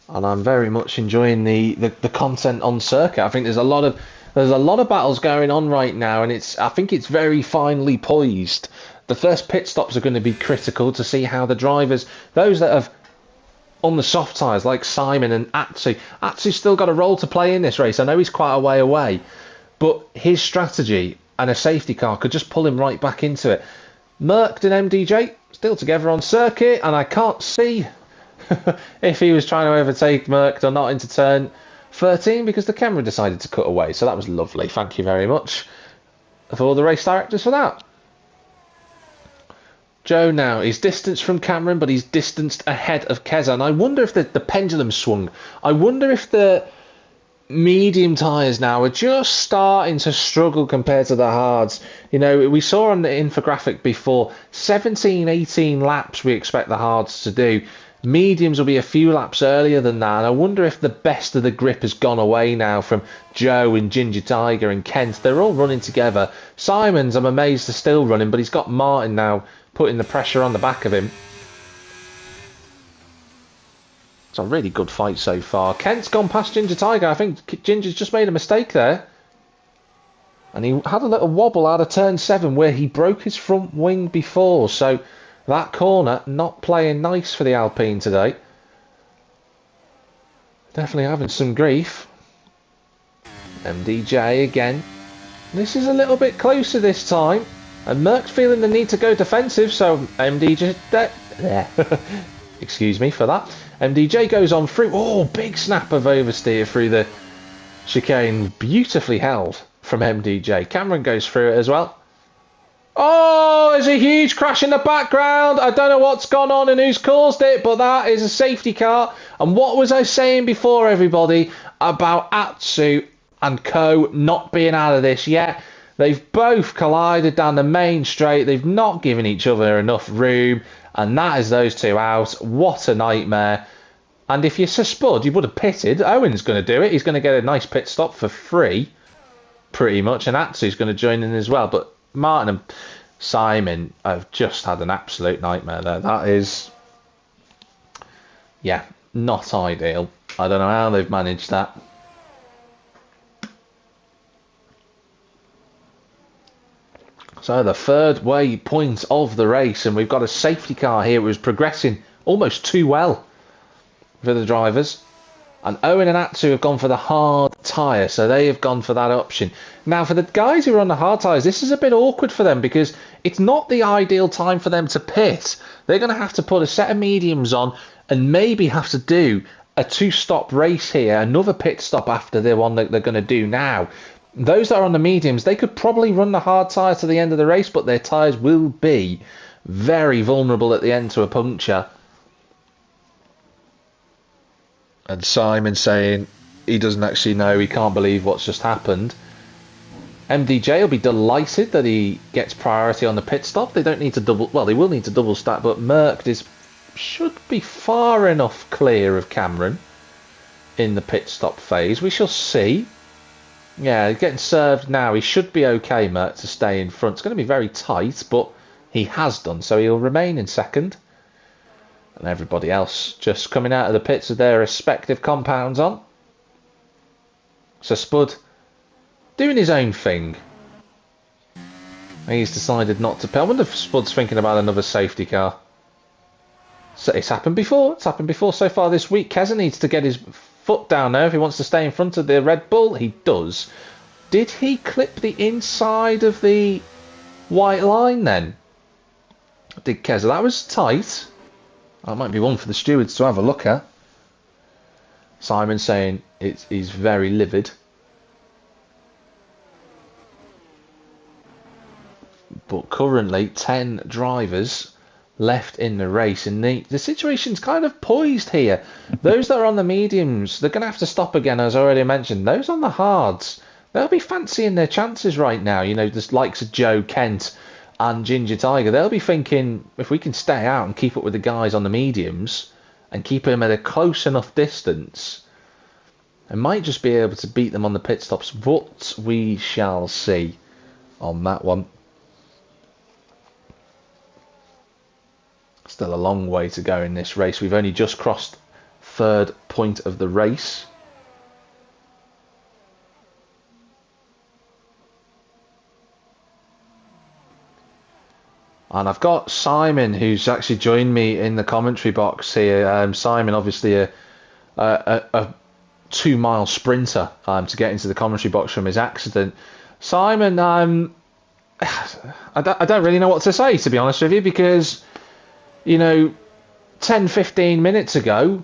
And I'm very much enjoying the content on circuit. I think there's a lot of battles going on right now, and I think it's very finely poised. The first pit stops are going to be critical to see how the drivers, those that have on the soft tyres like Simon and Atsu's still got a role to play in this race. I know he's quite a way away, but his strategy and a safety car could just pull him right back into it. Merckx and MDJ still together on circuit, and I can't see if he was trying to overtake Merckx or not into turn 13 because the camera decided to cut away. So that was lovely. Thank you very much for all the race directors for that. Joe now is distanced from Cameron, but he's distanced ahead of Keza. And I wonder if the pendulum swung. I wonder if the medium tyres now are just starting to struggle compared to the hards. We saw on the infographic before, 17, 18 laps we expect the hards to do. Mediums will be a few laps earlier than that. And I wonder if the best of the grip has gone away now from Joe and Ginger Tiger and Kent. They're all running together. Simon's, I'm amazed, is still running, but he's got Martin now putting the pressure on the back of him. It's a really good fight so far. Kent's gone past Ginger Tiger. I think Ginger's just made a mistake there. And he had a little wobble out of turn 7 where he broke his front wing before. So that corner not playing nice for the Alpine today. Definitely having some grief. MDJ again. This is a little bit closer this time. And Merckx feeling the need to go defensive, so MDJ... Excuse me for that. MDJ goes on through. Oh, big snap of oversteer through the chicane. Beautifully held from MDJ. Cameron goes through it as well. Oh, there's a huge crash in the background. I don't know what's gone on and who's caused it, but that is a safety car. And what was I saying before, everybody, about Atsu and Co not being out of this yet? They've both collided down the main straight. They've not given each other enough room. And that is those two out. What a nightmare. And if you're Spud, you would have pitted. Owen's going to do it. He's going to get a nice pit stop for free, pretty much. And Atsu's going to join in as well. But Martin and Simon have just had an absolute nightmare there. That is, yeah, not ideal. I don't know how they've managed that. So the third waypoint of the race, and we've got a safety car here. It was progressing almost too well for the drivers. And Owen and Atsu have gone for the hard tyre, so they have gone for that option. Now, for the guys who are on the hard tyres, this is a bit awkward for them because it's not the ideal time for them to pit. They're going to have to put a set of mediums on and maybe have to do a 2-stop race here, another pit stop after the one that they're going to do now. Those that are on the mediums, they could probably run the hard tyre to the end of the race, but their tyres will be very vulnerable at the end to a puncture. And Simon saying he doesn't actually know, he can't believe what's just happened. MDJ will be delighted that he gets priority on the pit stop. They don't need to double, well, they will need to double stack, but Merck should be far enough clear of Cameron in the pit stop phase. We shall see. Yeah, getting served now. He should be okay, Merck, to stay in front. It's going to be very tight, but he has done, so he'll remain in second. And everybody else just coming out of the pits with their respective compounds on. So Spud doing his own thing. He's decided not to pit. I wonder if Spud's thinking about another safety car. So it's happened before. It's happened before so far this week. Keza needs to get his foot down there if he wants to stay in front of the Red Bull. He does. Did he clip the inside of the white line then? Did Keza? That was tight. That might be one for the stewards to have a look at. Simon saying he's very livid. But currently 10 drivers left in the race, and the situation's kind of poised here. Those that are on the mediums, they're going to have to stop again, as I already mentioned. Those on the hards, they'll be fancying their chances right now. You know, the likes of Joe, Kent and Ginger Tiger, they'll be thinking, if we can stay out and keep up with the guys on the mediums and keep them at a close enough distance, I might just be able to beat them on the pit stops, but we shall see on that one. Still a long way to go in this race. We've only just crossed third point of the race. And I've got Simon, who's actually joined me in the commentary box here. Simon, obviously a 2-mile sprinter to get into the commentary box from his accident. Simon, I don't really know what to say, to be honest with you, because, you know, 10, 15 minutes ago,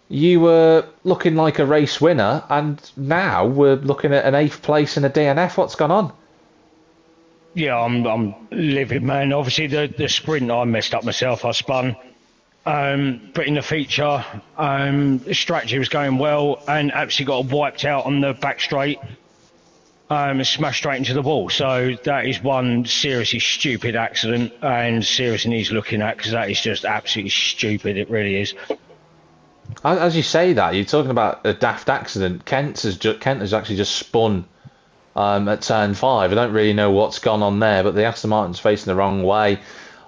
you were looking like a race winner, and now we're looking at an 8th place in a DNF. What's gone on? Yeah, I'm livid, man. Obviously, the sprint, I messed up myself. I spun. But in the feature, the strategy was going well and actually got wiped out on the back straight and smashed straight into the wall. So that is one seriously stupid accident and seriously needs looking at, because that is just absolutely stupid. It really is. As you say that, you're talking about a daft accident. Kent has actually just spun at turn 5. I don't really know what's gone on there, but the Aston Martin's facing the wrong way.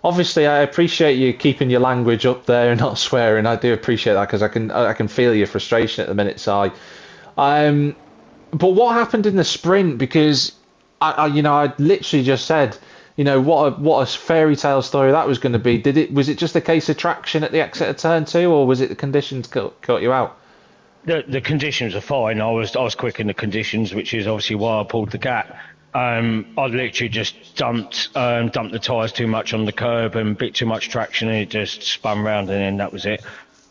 Obviously, I appreciate you keeping your language up there and not swearing. I do appreciate that, because I can feel your frustration at the minute, Si. But what happened in the sprint? Because I literally just said, what a fairy tale story that was going to be. Was it just a case of traction at the exit of turn 2, or was it the conditions caught you out? The conditions are fine. I was quick in the conditions, which is obviously why I pulled the gap. I literally just dumped the tyres too much on the curb and bit too much traction, and it just spun round, and then that was it.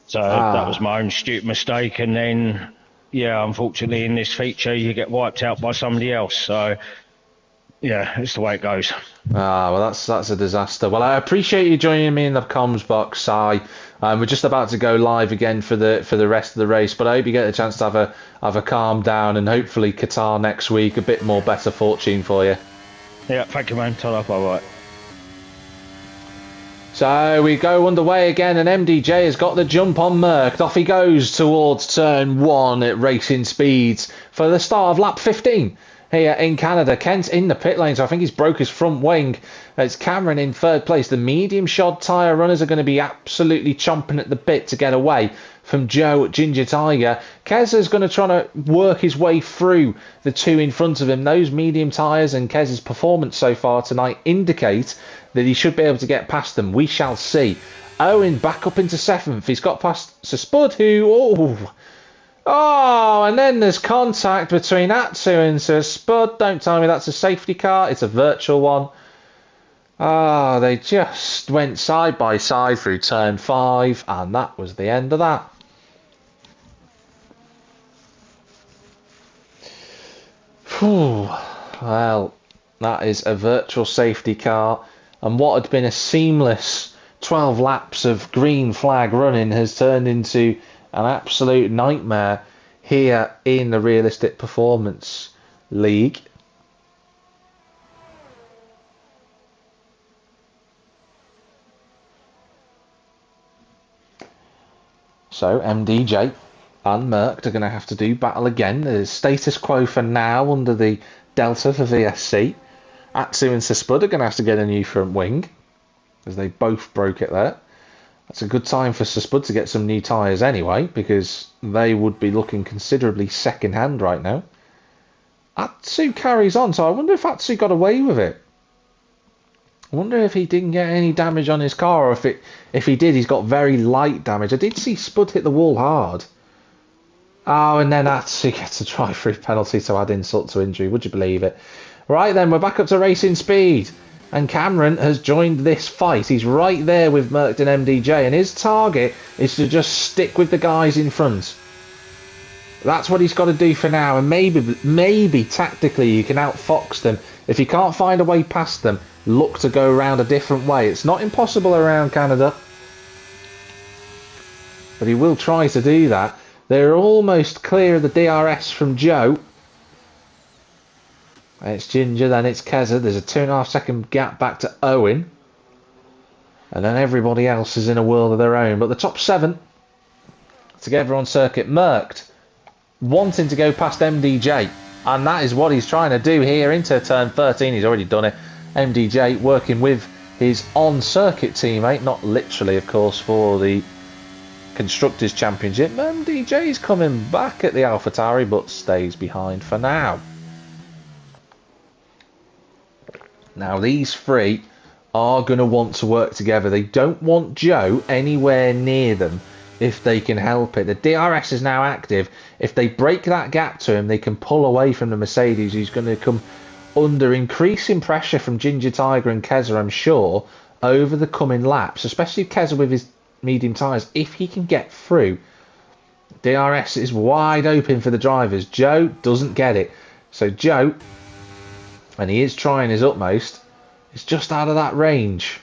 So that was my own stupid mistake. And then, yeah, unfortunately in this feature you get wiped out by somebody else. So yeah, it's the way it goes. Well, that's a disaster. Well, I appreciate you joining me in the comms box, Si. We're just about to go live again for the rest of the race, but I hope you get a chance to have a calm down, and hopefully Qatar next week, a bit more better fortune for you. Yeah, thank you, man. Turn up, all right. So we go underway again, and MDJ has got the jump on Merck. Off he goes towards turn 1 at racing speeds for the start of lap 15. Here in Canada. Kent in the pit lane, so I think he's broke his front wing. It's Cameron in 3rd place. The medium shod tyre runners are going to be absolutely chomping at the bit to get away from Joe Ginger Tiger. Kezza's going to try to work his way through the two in front of him. Those medium tyres and Kez's performance so far tonight indicate that he should be able to get past them. We shall see. Owen back up into 7th. He's got past Sir Spud, who... Oh, and then there's contact between Atsu and Sir Spud. Don't tell me that's a safety car. It's a virtual one. Ah, they just went side by side through turn 5, and that was the end of that. Whew. Well, that is a virtual safety car, and what had been a seamless 12 laps of green flag running has turned into an absolute nightmare here in the Realistic Performance League. So MDJ and Merck are going to have to do battle again. There's status quo for now under the Delta for VSC. Atsu and Sir Spud are going to have to get a new front wing, as they both broke it there. That's a good time for Sir Spud to get some new tyres anyway, because they would be looking considerably second-hand right now. Atsu carries on, so I wonder if Atsu got away with it. I wonder if he didn't get any damage on his car, or if he did, he's got very light damage. I did see Spud hit the wall hard. Oh, and then Atsu gets a drive-through penalty to add insult to injury. Would you believe it? Right then, we're back up to racing speed. And Cameron has joined this fight. He's right there with Merck and MDJ, and his target is to just stick with the guys in front. That's what he's got to do for now, and maybe tactically you can outfox them. If you can't find a way past them, look to go around a different way. It's not impossible around Canada, but he will try to do that. They're almost clear of the DRS from Joe. It's Ginger, then it's Kezza. There's a 2.5 second gap back to Owen. And then everybody else is in a world of their own. But the top 7 together on circuit. Mercked wanting to go past MDJ. And that is what he's trying to do here into turn 13. He's already done it. MDJ working with his on-circuit teammate. Not literally, of course, for the Constructors' Championship. MDJ's coming back at the AlphaTauri, but stays behind for now. Now, these three are going to want to work together. They don't want Joe anywhere near them if they can help it. The DRS is now active. If they break that gap to him, they can pull away from the Mercedes, who's going to come under increasing pressure from Ginger Tiger and Kezza, I'm sure, over the coming laps, especially Kezza with his medium tyres. If he can get through, DRS is wide open for the drivers. Joe doesn't get it. So Joe, and he is trying his utmost, is just out of that range.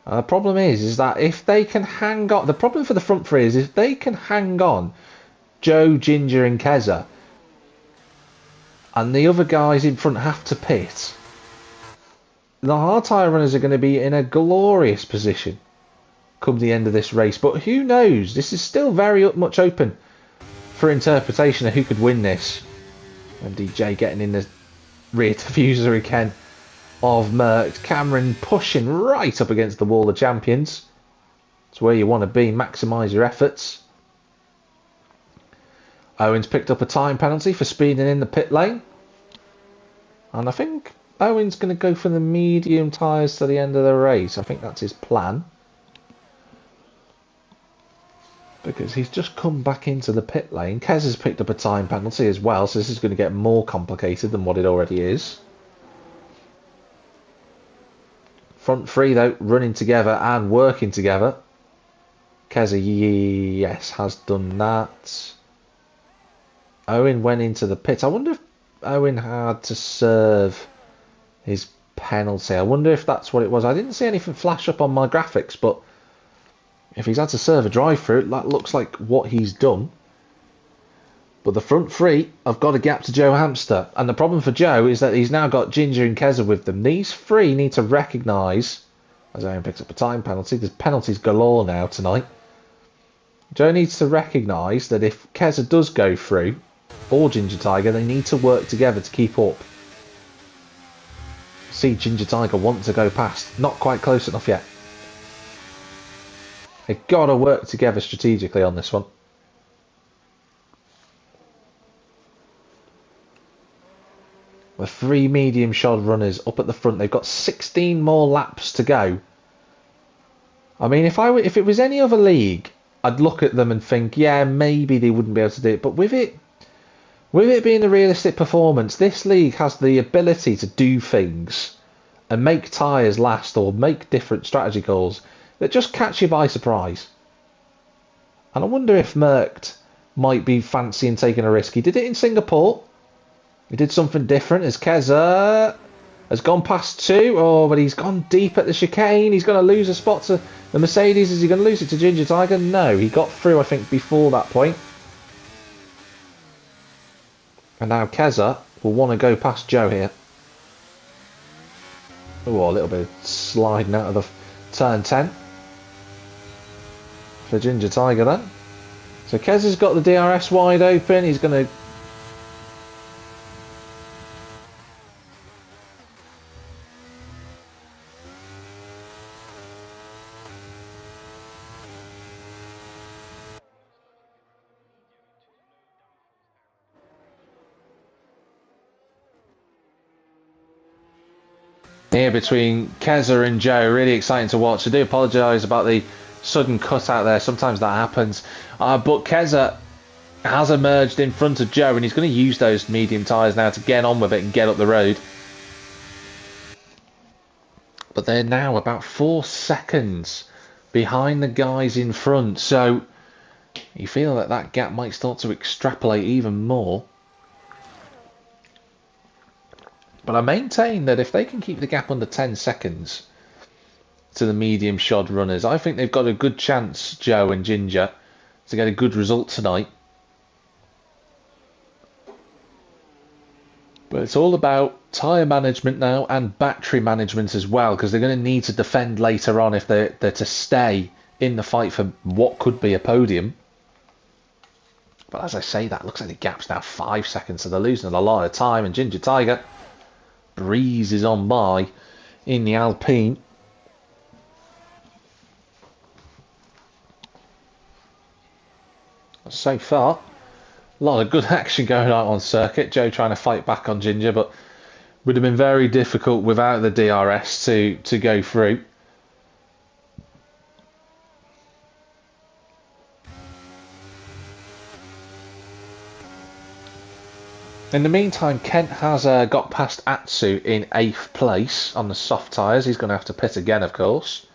And the problem is that if they can hang on, the problem for the front three is if they can hang on Joe, Ginger and Kezza, and the other guys in front have to pit, the hard tyre runners are going to be in a glorious position come the end of this race. But who knows? This is still very much open for interpretation of who could win this. And DJ getting in the rear diffuser again of Merck. Cameron pushing right up against the wall of champions. It's where you want to be. Maximise your efforts. Owen's picked up a time penalty for speeding in the pit lane. And I think Owen's going to go for the medium tyres to the end of the race. I think that's his plan. Because he's just come back into the pit lane. Kez has picked up a time penalty as well, so this is going to get more complicated than what it already is. Front three, though, running together and working together. Keza, yes, has done that. Owen went into the pit. I wonder if Owen had to serve his penalty. I wonder if that's what it was. I didn't see anything flash up on my graphics, but if he's had to serve a drive-through, that looks like what he's done. But the front three have got a gap to Joe Hamster. And the problem for Joe is that he's now got Ginger and Kezza with them. These three need to recognise, as Owen picks up a time penalty, there's penalties galore now tonight. Joe needs to recognise that if Kezza does go through, or Ginger Tiger, they need to work together to keep up. See Ginger Tiger want to go past. Not quite close enough yet. They've got to work together strategically on this one. With 3 medium shod runners up at the front, they've got 16 more laps to go. I mean, if it was any other league, I'd look at them and think, yeah, maybe they wouldn't be able to do it. But with it being a realistic performance, this league has the ability to do things and make tyres last or make different strategy calls that just catch you by surprise. And I wonder if Merckx might be fancying taking a risk. He did it in Singapore. He did something different as Keza has gone past 2. Oh, but he's gone deep at the chicane. He's going to lose a spot to the Mercedes. Is he going to lose it to Ginger Tiger? No, he got through, I think, before that point. And now Keza will want to go past Joe here. Oh, a little bit of sliding out of the turn 10 for Ginger Tiger then. So Keza's got the DRS wide open. He's going to... Here between Keza and Joe, really exciting to watch. I do apologise about the sudden cut out there, sometimes that happens. But Keza has emerged in front of Joe and he's going to use those medium tyres now to get on with it and get up the road. But they're now about 4 seconds behind the guys in front, so you feel that that gap might start to extrapolate even more. But I maintain that if they can keep the gap under 10 seconds to the medium shod runners, I think they've got a good chance, Joe and Ginger, to get a good result tonight. But it's all about tyre management now and battery management as well, because they're going to need to defend later on if they're to stay in the fight for what could be a podium. But as I say that, looks like the gap's now 5 seconds, so they're losing a lot of time, and Ginger Tiger breezes on by in the Alpine. So far, a lot of good action going on circuit. Joe trying to fight back on Ginger, but would have been very difficult without the DRS to go through. In the meantime, Kent has got past Atsu in 8th place on the soft tyres. He's going to have to pit again, of course.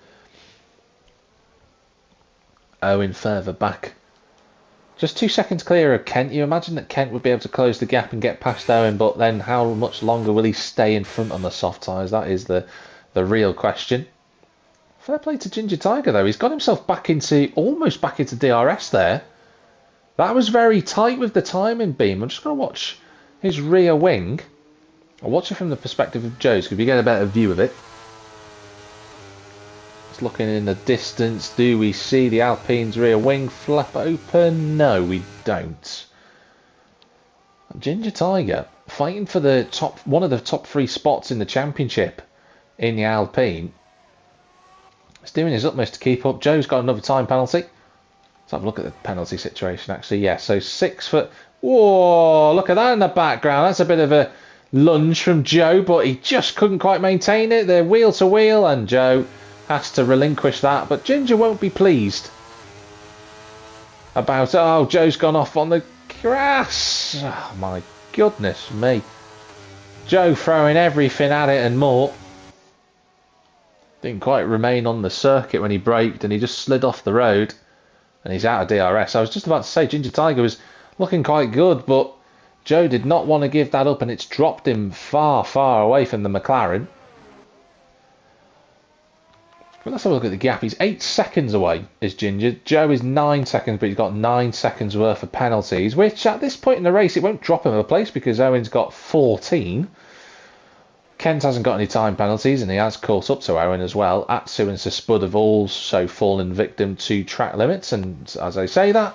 Owen further back. Just 2 seconds clear of Kent. You imagine that Kent would be able to close the gap and get past Owen, but then how much longer will he stay in front on the soft tyres? That is the real question. Fair play to Ginger Tiger, though. He's got himself almost back into DRS there. That was very tight with the timing beam. I'm just going to watch his rear wing. I'll watch it from the perspective of Joe's because we get a better view of it. Just looking in the distance, do we see the Alpine's rear wing flap open? No, we don't. Ginger Tiger fighting for one of the top 3 spots in the championship in the Alpine. He's doing his utmost to keep up. Joe's got another time penalty. Let's have a look at the penalty situation actually. Yeah, so 6 foot. Whoa, look at that in the background. That's a bit of a lunge from Joe, but he just couldn't quite maintain it. They're wheel to wheel, and Joe has to relinquish that. But Ginger won't be pleased about it. Oh, Joe's gone off on the grass. Oh, my goodness me. Joe throwing everything at it and more. Didn't quite remain on the circuit when he braked, and he just slid off the road. And he's out of DRS. I was just about to say, Ginger Tiger was looking quite good, but Joe did not want to give that up, and it's dropped him far, far away from the McLaren. But let's have a look at the gap. He's 8 seconds away, is Ginger. Joe is 9 seconds, but he's got 9 seconds worth of penalties, which at this point in the race, it won't drop him a place because Owen's got 14. Kent hasn't got any time penalties, and he has caught up to Owen as well. Atsu and Spud have also fallen victim to track limits, and as I say that,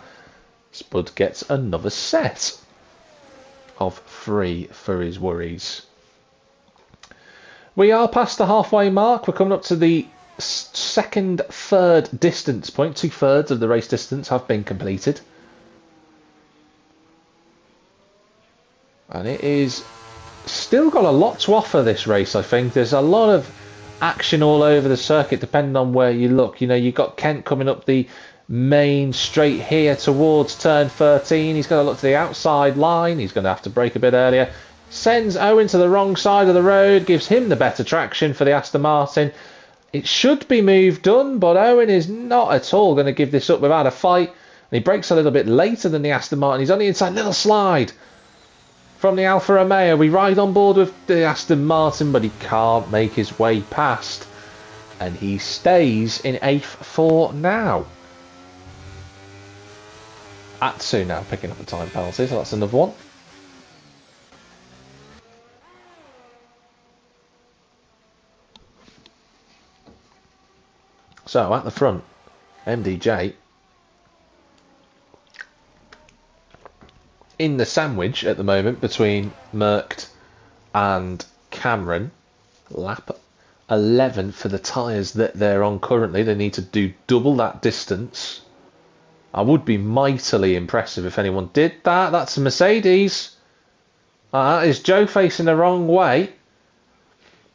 Spud gets another set of 3 for his worries. We are past the halfway mark. We're coming up to the second, third distance point. 2/3 of the race distance have been completed. And it is still got a lot to offer, this race, I think. There's a lot of action all over the circuit, depending on where you look. You know, you've got Kent coming up the main straight here towards turn 13. He's going to look to the outside line. He's going to have to brake a bit earlier. Sends Owen to the wrong side of the road, gives him the better traction for the Aston Martin. It should be moved done, but Owen is not at all going to give this up without a fight. And he brakes a little bit later than the Aston Martin. He's on the inside, little slide from the Alfa Romeo. We ride on board with the Aston Martin, but he can't make his way past. And he stays in 8th for now. Atsu now picking up the time penalty, so that's another one. So at the front, MDJ in the sandwich at the moment between Merckx and Cameron. Lap 11 for the tyres that they're on currently. They need to do double that distance. I would be mightily impressive if anyone did that. That's a Mercedes. That is Joe facing the wrong way.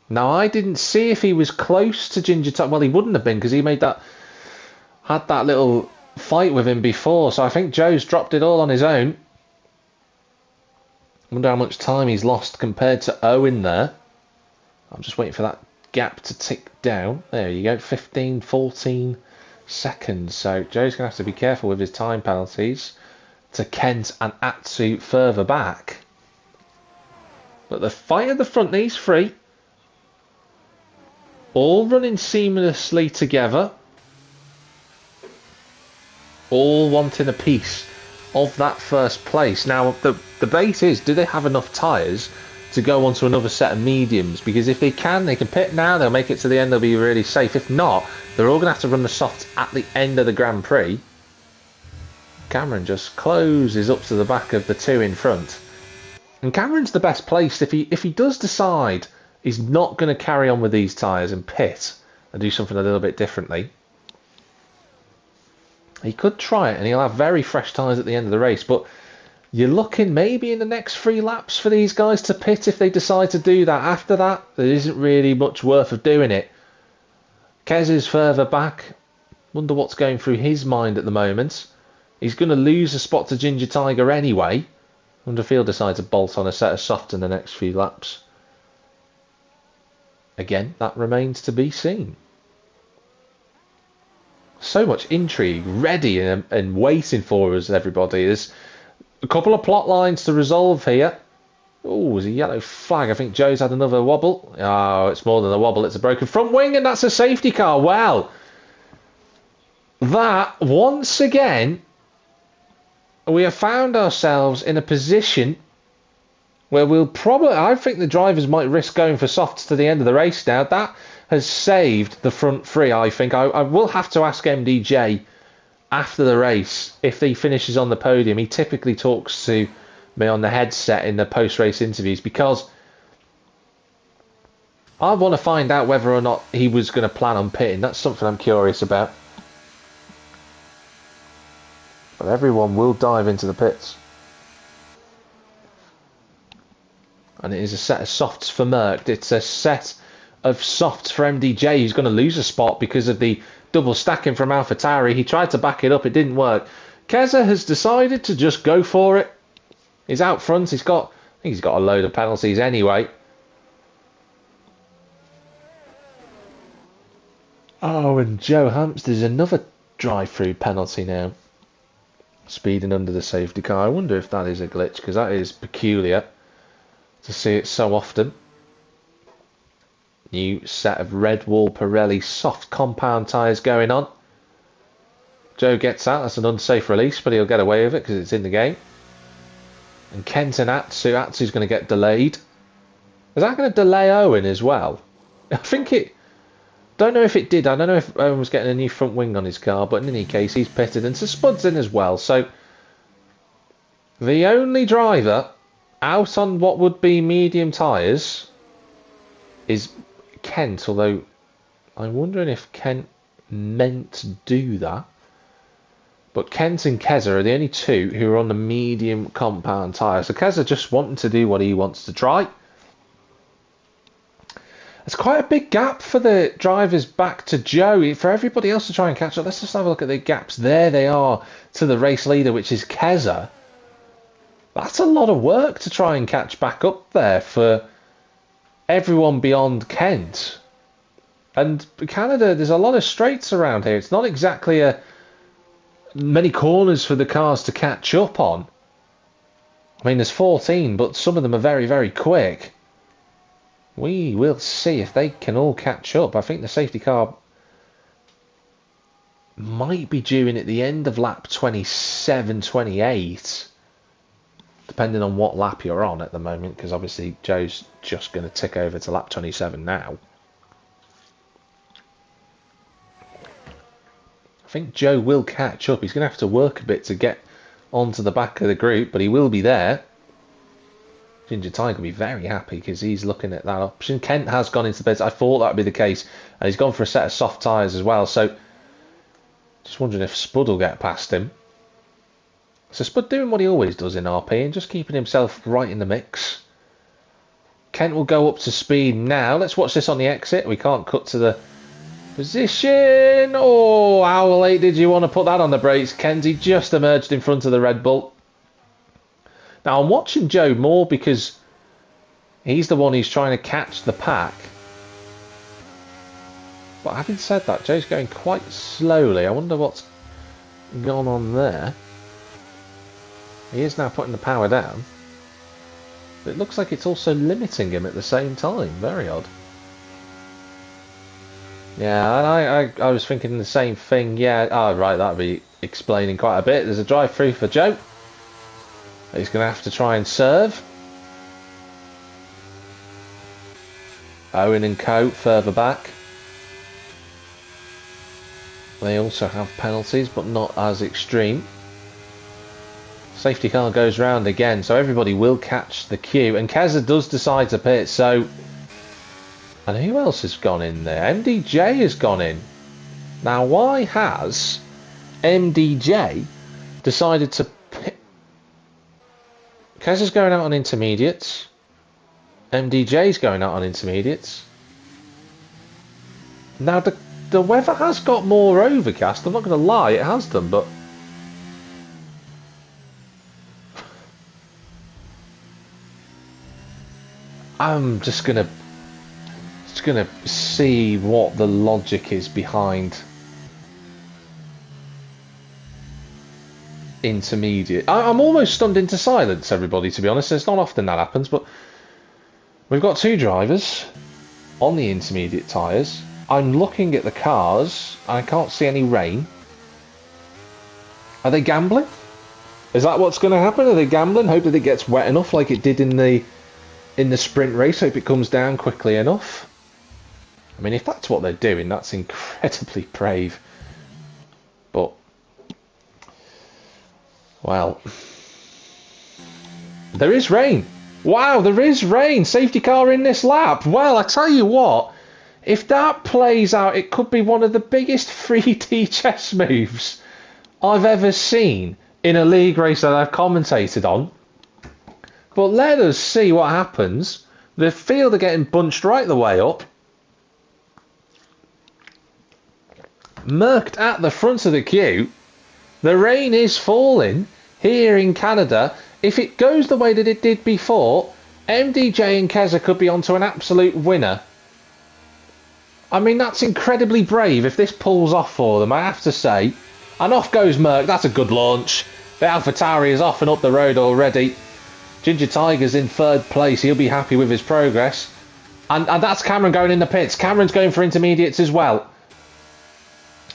Now, I didn't see if he was close to Ginger Tiger. Well, he wouldn't have been because he had that little fight with him before. So I think Joe's dropped it all on his own. I wonder how much time he's lost compared to Owen there. I'm just waiting for that gap to tick down. There you go, 15, 14 seconds. So Joe's going to have to be careful with his time penalties to Kent and Atsu further back. But the fight at the front, these three, all running seamlessly together, all wanting a piece of that first place. Now, the debate is, do they have enough tyres to go on to another set of mediums? Because if they can pit now, they'll make it to the end, they'll be really safe. If not, they're all going to have to run the softs at the end of the Grand Prix. Cameron just closes up to the back of the two in front. And Cameron's the best placed if he does decide he's not going to carry on with these tyres and pit and do something a little bit differently. He could try it and he'll have very fresh tyres at the end of the race, but you're looking maybe in the next 3 laps for these guys to pit if they decide to do that. After that, there isn't really much worth of doing it. Kez is further back. Wonder what's going through his mind at the moment. He's going to lose a spot to Ginger Tiger anyway. Wonder if he'll decide to bolt on a set of soft in the next few laps. Again, that remains to be seen. So much intrigue ready and waiting for us, everybody. There's a couple of plot lines to resolve here. Oh, there's a yellow flag. I think Joe's had another wobble. Oh, it's more than a wobble. It's a broken front wing, and that's a safety car. Well, that, once again, we have found ourselves in a position where we'll probably, I think the drivers might risk going for softs to the end of the race now. That has saved the front three, I think. I will have to ask MDJ after the race if he finishes on the podium. He typically talks to me on the headset in the post-race interviews, because I want to find out whether or not he was going to plan on pitting. That's something I'm curious about. But everyone will dive into the pits. And it is a set of softs for Merckx. It's a set of softs for MDJ, who's going to lose a spot because of the double stacking from AlphaTauri. He tried to back it up, it didn't work. Keza has decided to just go for it. He's out front. I think he's got a load of penalties anyway. Oh, and Joe Hampstead's another drive-through penalty now. Speeding under the safety car. I wonder if that is a glitch, because that is peculiar to see it so often. New set of Red Wall Pirelli soft compound tyres going on. Joe gets out. That's an unsafe release, but he'll get away with it because it's in the game. And Kent and Atsu. Atsu's going to get delayed. Is that going to delay Owen as well? I think it... Don't know if it did. I don't know if Owen was getting a new front wing on his car, but in any case, he's pitted, and so Spud's in as well. So the only driver out on what would be medium tyres is Kent, although I'm wondering if Kent meant to do that. But Kent and Keza are the only two who are on the medium compound tyre. So Keza just wanting to do what he wants to try. It's quite a big gap for the drivers back to Joe. For everybody else to try and catch up, let's just have a look at the gaps. There they are to the race leader, which is Keza. That's a lot of work to try and catch back up there for everyone beyond Kent. And Canada, there's a lot of straights around here. It's not exactly many corners for the cars to catch up on. I mean, there's 14, but some of them are very, very quick. We will see if they can all catch up. I think the safety car might be due in at the end of lap 27, 28, depending on what lap you're on at the moment, because obviously Joe's just going to tick over to lap 27 now. I think Joe will catch up. He's going to have to work a bit to get onto the back of the group, but he will be there. Ginger Tiger will be very happy because he's looking at that option. Kent has gone into the pits. I thought that would be the case. And he's gone for a set of soft tyres as well. So, just wondering if Spud will get past him. So Spud doing what he always does in RP and just keeping himself right in the mix. Kent will go up to speed now. Let's watch this on the exit. We can't cut to the position. Oh, how late did you want to put that on the brakes, Kent? He just emerged in front of the Red Bull. Now, I'm watching Joe more because he's the one who's trying to catch the pack. But having said that, Joe's going quite slowly. I wonder what's gone on there. He is now putting the power down. But it looks like it's also limiting him at the same time. Very odd. Yeah, and I was thinking the same thing. Yeah, oh, right, that'd be explaining quite a bit. There's a drive-through for Joe. He's going to have to try and serve. Owen and Co further back. They also have penalties, but not as extreme. Safety car goes round again, so everybody will catch the queue. And Keza does decide to pit, so... And who else has gone in there? MDJ has gone in. Now, why has MDJ decided to pit? Keza's going out on intermediates. MDJ's going out on intermediates. Now, the weather has got more overcast. I'm not going to lie, it has done, but... I'm just gonna see what the logic is behind intermediate. I'm almost stunned into silence, everybody, to be honest. It's not often that happens, but we've got two drivers on the intermediate tyres. I'm looking at the cars. I can't see any rain. Are they gambling? Is that what's going to happen? Are they gambling? Hope that it gets wet enough like it did in the sprint race. Hope it comes down quickly enough. I mean, if that's what they're doing, that's incredibly brave. But, well, there is rain. Wow, there is rain. Safety car in this lap. Well, I tell you what, if that plays out, it could be one of the biggest 3D chess moves I've ever seen in a league race that I've commentated on. But let us see what happens. The field are getting bunched right the way up. Mercked at the front of the queue. The rain is falling here in Canada. If it goes the way that it did before, MDJ and Keza could be onto an absolute winner. I mean, that's incredibly brave if this pulls off for them, I have to say. And off goes Merck. That's a good launch. The AlphaTauri is off and up the road already. Ginger Tiger's in third place. He'll be happy with his progress. And that's Cameron going in the pits. Cameron's going for intermediates as well.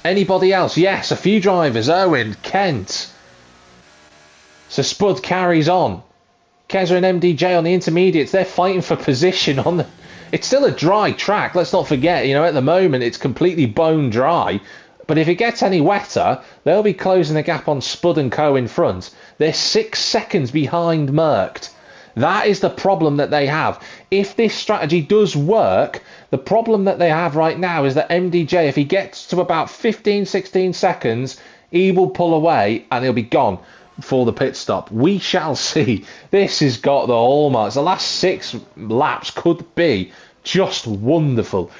Anybody else? Yes, a few drivers. Owen, Kent. So Spud carries on. Keza and MDJ on the intermediates. They're fighting for position on the... It's still a dry track. Let's not forget, you know, at the moment it's completely bone dry. But if it gets any wetter, they'll be closing the gap on Spud and Co in front. They're 6 seconds behind Mercked. That is the problem that they have. If this strategy does work, the problem that they have right now is that MDJ, if he gets to about 15, 16 seconds, he will pull away and he'll be gone for the pit stop. We shall see. This has got the hallmarks. The last 6 laps could be just wonderful.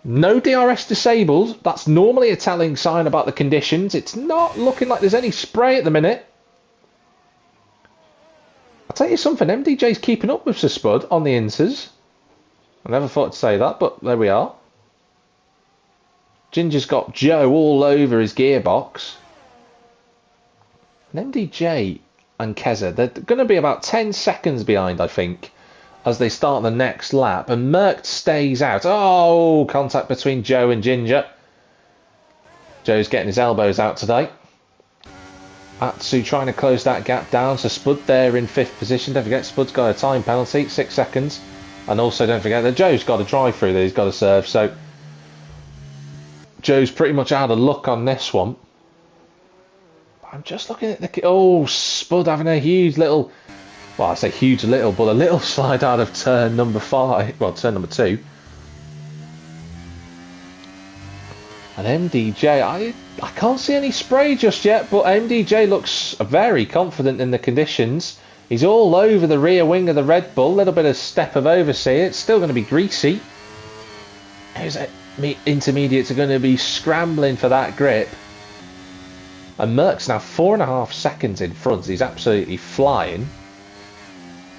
No DRS disabled. That's normally a telling sign about the conditions. It's not looking like there's any spray at the minute. I'll tell you something, MDJ's keeping up with Sir Spud on the Inters. I never thought to say that, but there we are. Ginger's got Joe all over his gearbox. And MDJ and Keza, they're going to be about 10 seconds behind, I think, as they start the next lap. And Merck stays out. Oh, contact between Joe and Ginger. Joe's getting his elbows out today. Atsu trying to close that gap down. So Spud there in 5th position. Don't forget, Spud's got a time penalty, 6 seconds. And also don't forget that Joe's got a drive-through that he's got to serve. So Joe's pretty much out of luck on this one. I'm just looking at the... Oh, Spud having a huge little... Well, I say huge little, but a little slide out of turn number 5. Well, turn number 2. And MDJ, I can't see any spray just yet, but MDJ looks very confident in the conditions. He's all over the rear wing of the Red Bull. A little bit of step of overseer. It's still going to be greasy. Intermediates are going to be scrambling for that grip. And Merck's now 4.5 seconds in front. He's absolutely flying.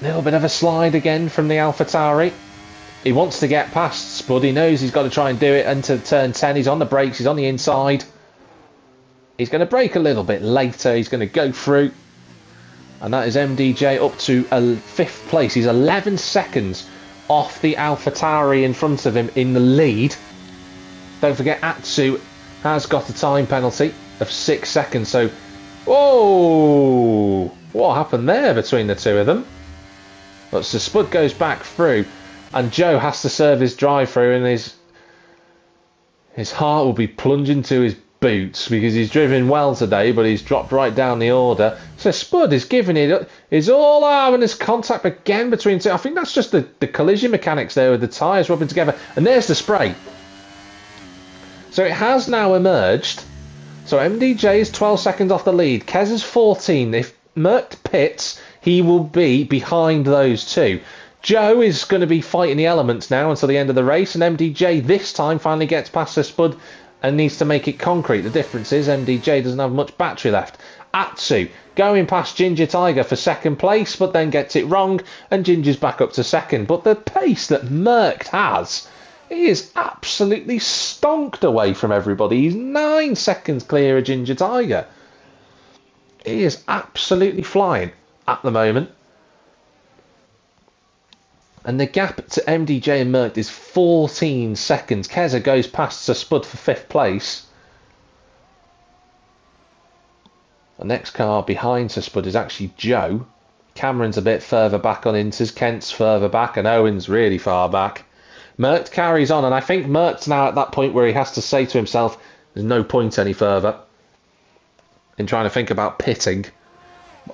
Little bit of a slide again from the AlphaTauri. He wants to get past Spud. He knows he's got to try and do it into turn 10. He's on the brakes. He's on the inside. He's going to brake a little bit later. He's going to go through. And that is MDJ up to 5th place. He's 11 seconds off the AlphaTauri in front of him in the lead. Don't forget, Atsu has got a time penalty of 6 seconds. So, whoa! What happened there between the two of them? But so Spud goes back through, and Joe has to serve his drive-through, and his heart will be plunging to his boots because he's driven well today, but he's dropped right down the order. So Spud is giving it is all out, and there's contact again between two. I think that's just the collision mechanics there with the tyres rubbing together. And there's the spray. So it has now emerged. So MDJ is 12 seconds off the lead. Kez is 14. If Merck pits, he will be behind those two. Joe is going to be fighting the elements now until the end of the race, and MDJ this time finally gets past the Spud and needs to make it concrete. The difference is MDJ doesn't have much battery left. Atsu going past Ginger Tiger for 2nd place, but then gets it wrong, and Ginger's back up to 2nd. But the pace that Merck has, he is absolutely stonked away from everybody. He's 9 seconds clear of Ginger Tiger. He is absolutely flying at the moment. And the gap to MDJ and Merck is 14 seconds. Keza goes past Sir Spud for 5th place. The next car behind Sir Spud is actually Joe. Cameron's a bit further back on Inters. Kent's further back, and Owen's really far back. Merck carries on, and I think Merck's now at that point where he has to say to himself, there's no point any further in trying to think about pitting.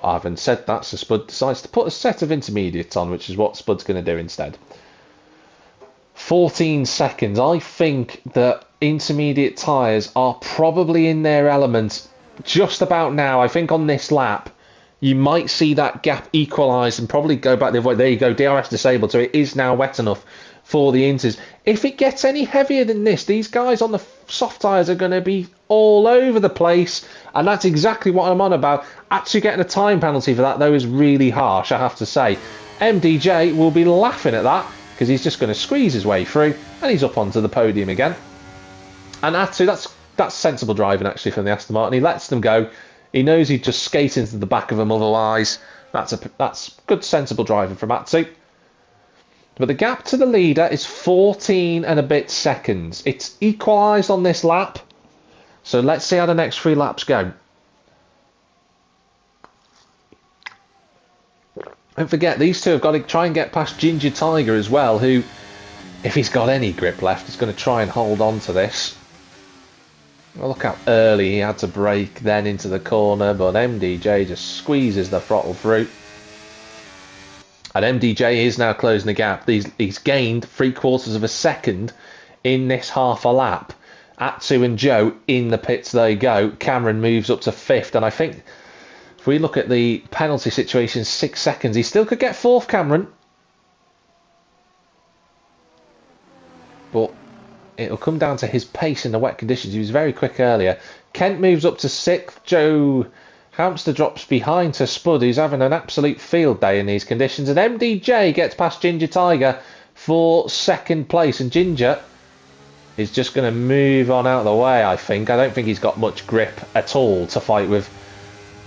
Having said that, so Spud decides to put a set of intermediates on, which is what Spud's going to do instead. 14 seconds. I think that intermediate tyres are probably in their element just about now. I think on this lap, you might see that gap equalise and probably go back the other way. There you go, DRS disabled, so it is now wet enough for the Inters. If it gets any heavier than this, these guys on the soft tyres are going to be all over the place, and that's exactly what I'm on about. Actually getting a time penalty for that, though, is really harsh, I have to say. MDJ will be laughing at that, because he's just going to squeeze his way through, and he's up onto the podium again. And Atsu, that's sensible driving, actually, from the Aston Martin. He lets them go. He knows he'd just skate into the back of them otherwise. That's good, sensible driving from Atsu. But the gap to the leader is 14 and a bit seconds. It's equalised on this lap. So let's see how the next 3 laps go. Don't forget, these two have got to try and get past Ginger Tiger as well, who, if he's got any grip left, is going to try and hold on to this. Well, look how early he had to brake then into the corner, but MDJ just squeezes the throttle through. And MDJ is now closing the gap. He's gained 3/4 of a second in this half a lap. Atsu and Joe in the pits, they go. Cameron moves up to 5th, and I think if we look at the penalty situation, 6 seconds, he still could get 4th, Cameron. But it'll come down to his pace in the wet conditions. He was very quick earlier. Kent moves up to 6th. Joe Hamster drops behind to Spud, who's having an absolute field day in these conditions. And MDJ gets past Ginger Tiger for 2nd place. And Ginger is just going to move on out of the way, I think. I don't think he's got much grip at all to fight with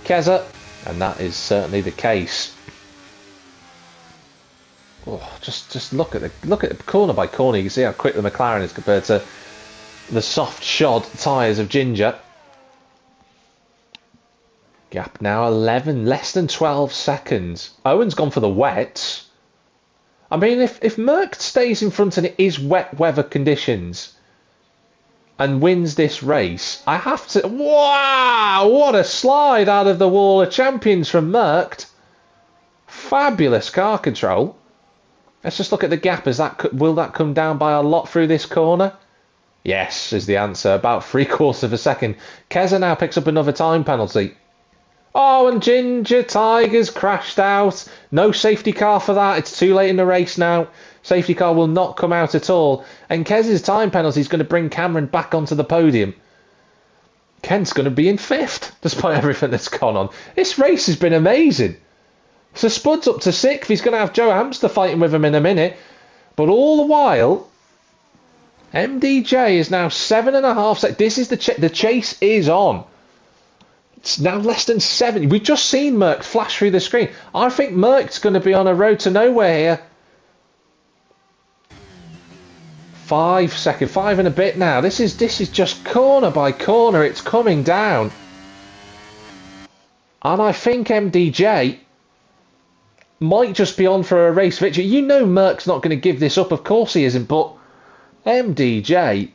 Keza, and that is certainly the case. Oh, just look at the corner by corner. You can see how quick the McLaren is compared to the soft shod tyres of Ginger. Gap now 11, less than 12 seconds. Owen's gone for the wets. I mean, if Merck stays in front and it is wet weather conditions and wins this race, I have to... Wow! What a slide out of the Wall of Champions from Merck. Fabulous car control. Let's just look at the gap. Will that come down by a lot through this corner? Yes, is the answer. About 3/4 of a second. Keza now picks up another time penalty. Oh, and Ginger Tiger's crashed out. No safety car for that. It's too late in the race now. Safety car will not come out at all. And Kez's time penalty is going to bring Cameron back onto the podium. Kent's going to be in 5th, despite everything that's gone on. This race has been amazing. So Spud's up to 6th. He's going to have Joe Hamster fighting with him in a minute. But all the while, MDJ is now 7.5 seconds. This is the chase is on. It's now less than 7. We've just seen Merck flash through the screen. I think Merck's going to be on a road to nowhere here. 5 seconds, 5 and a bit now. This is just corner by corner. It's coming down. And I think MDJ might just be on for a race victory. You know Merck's not going to give this up. Of course he isn't. But MDJ,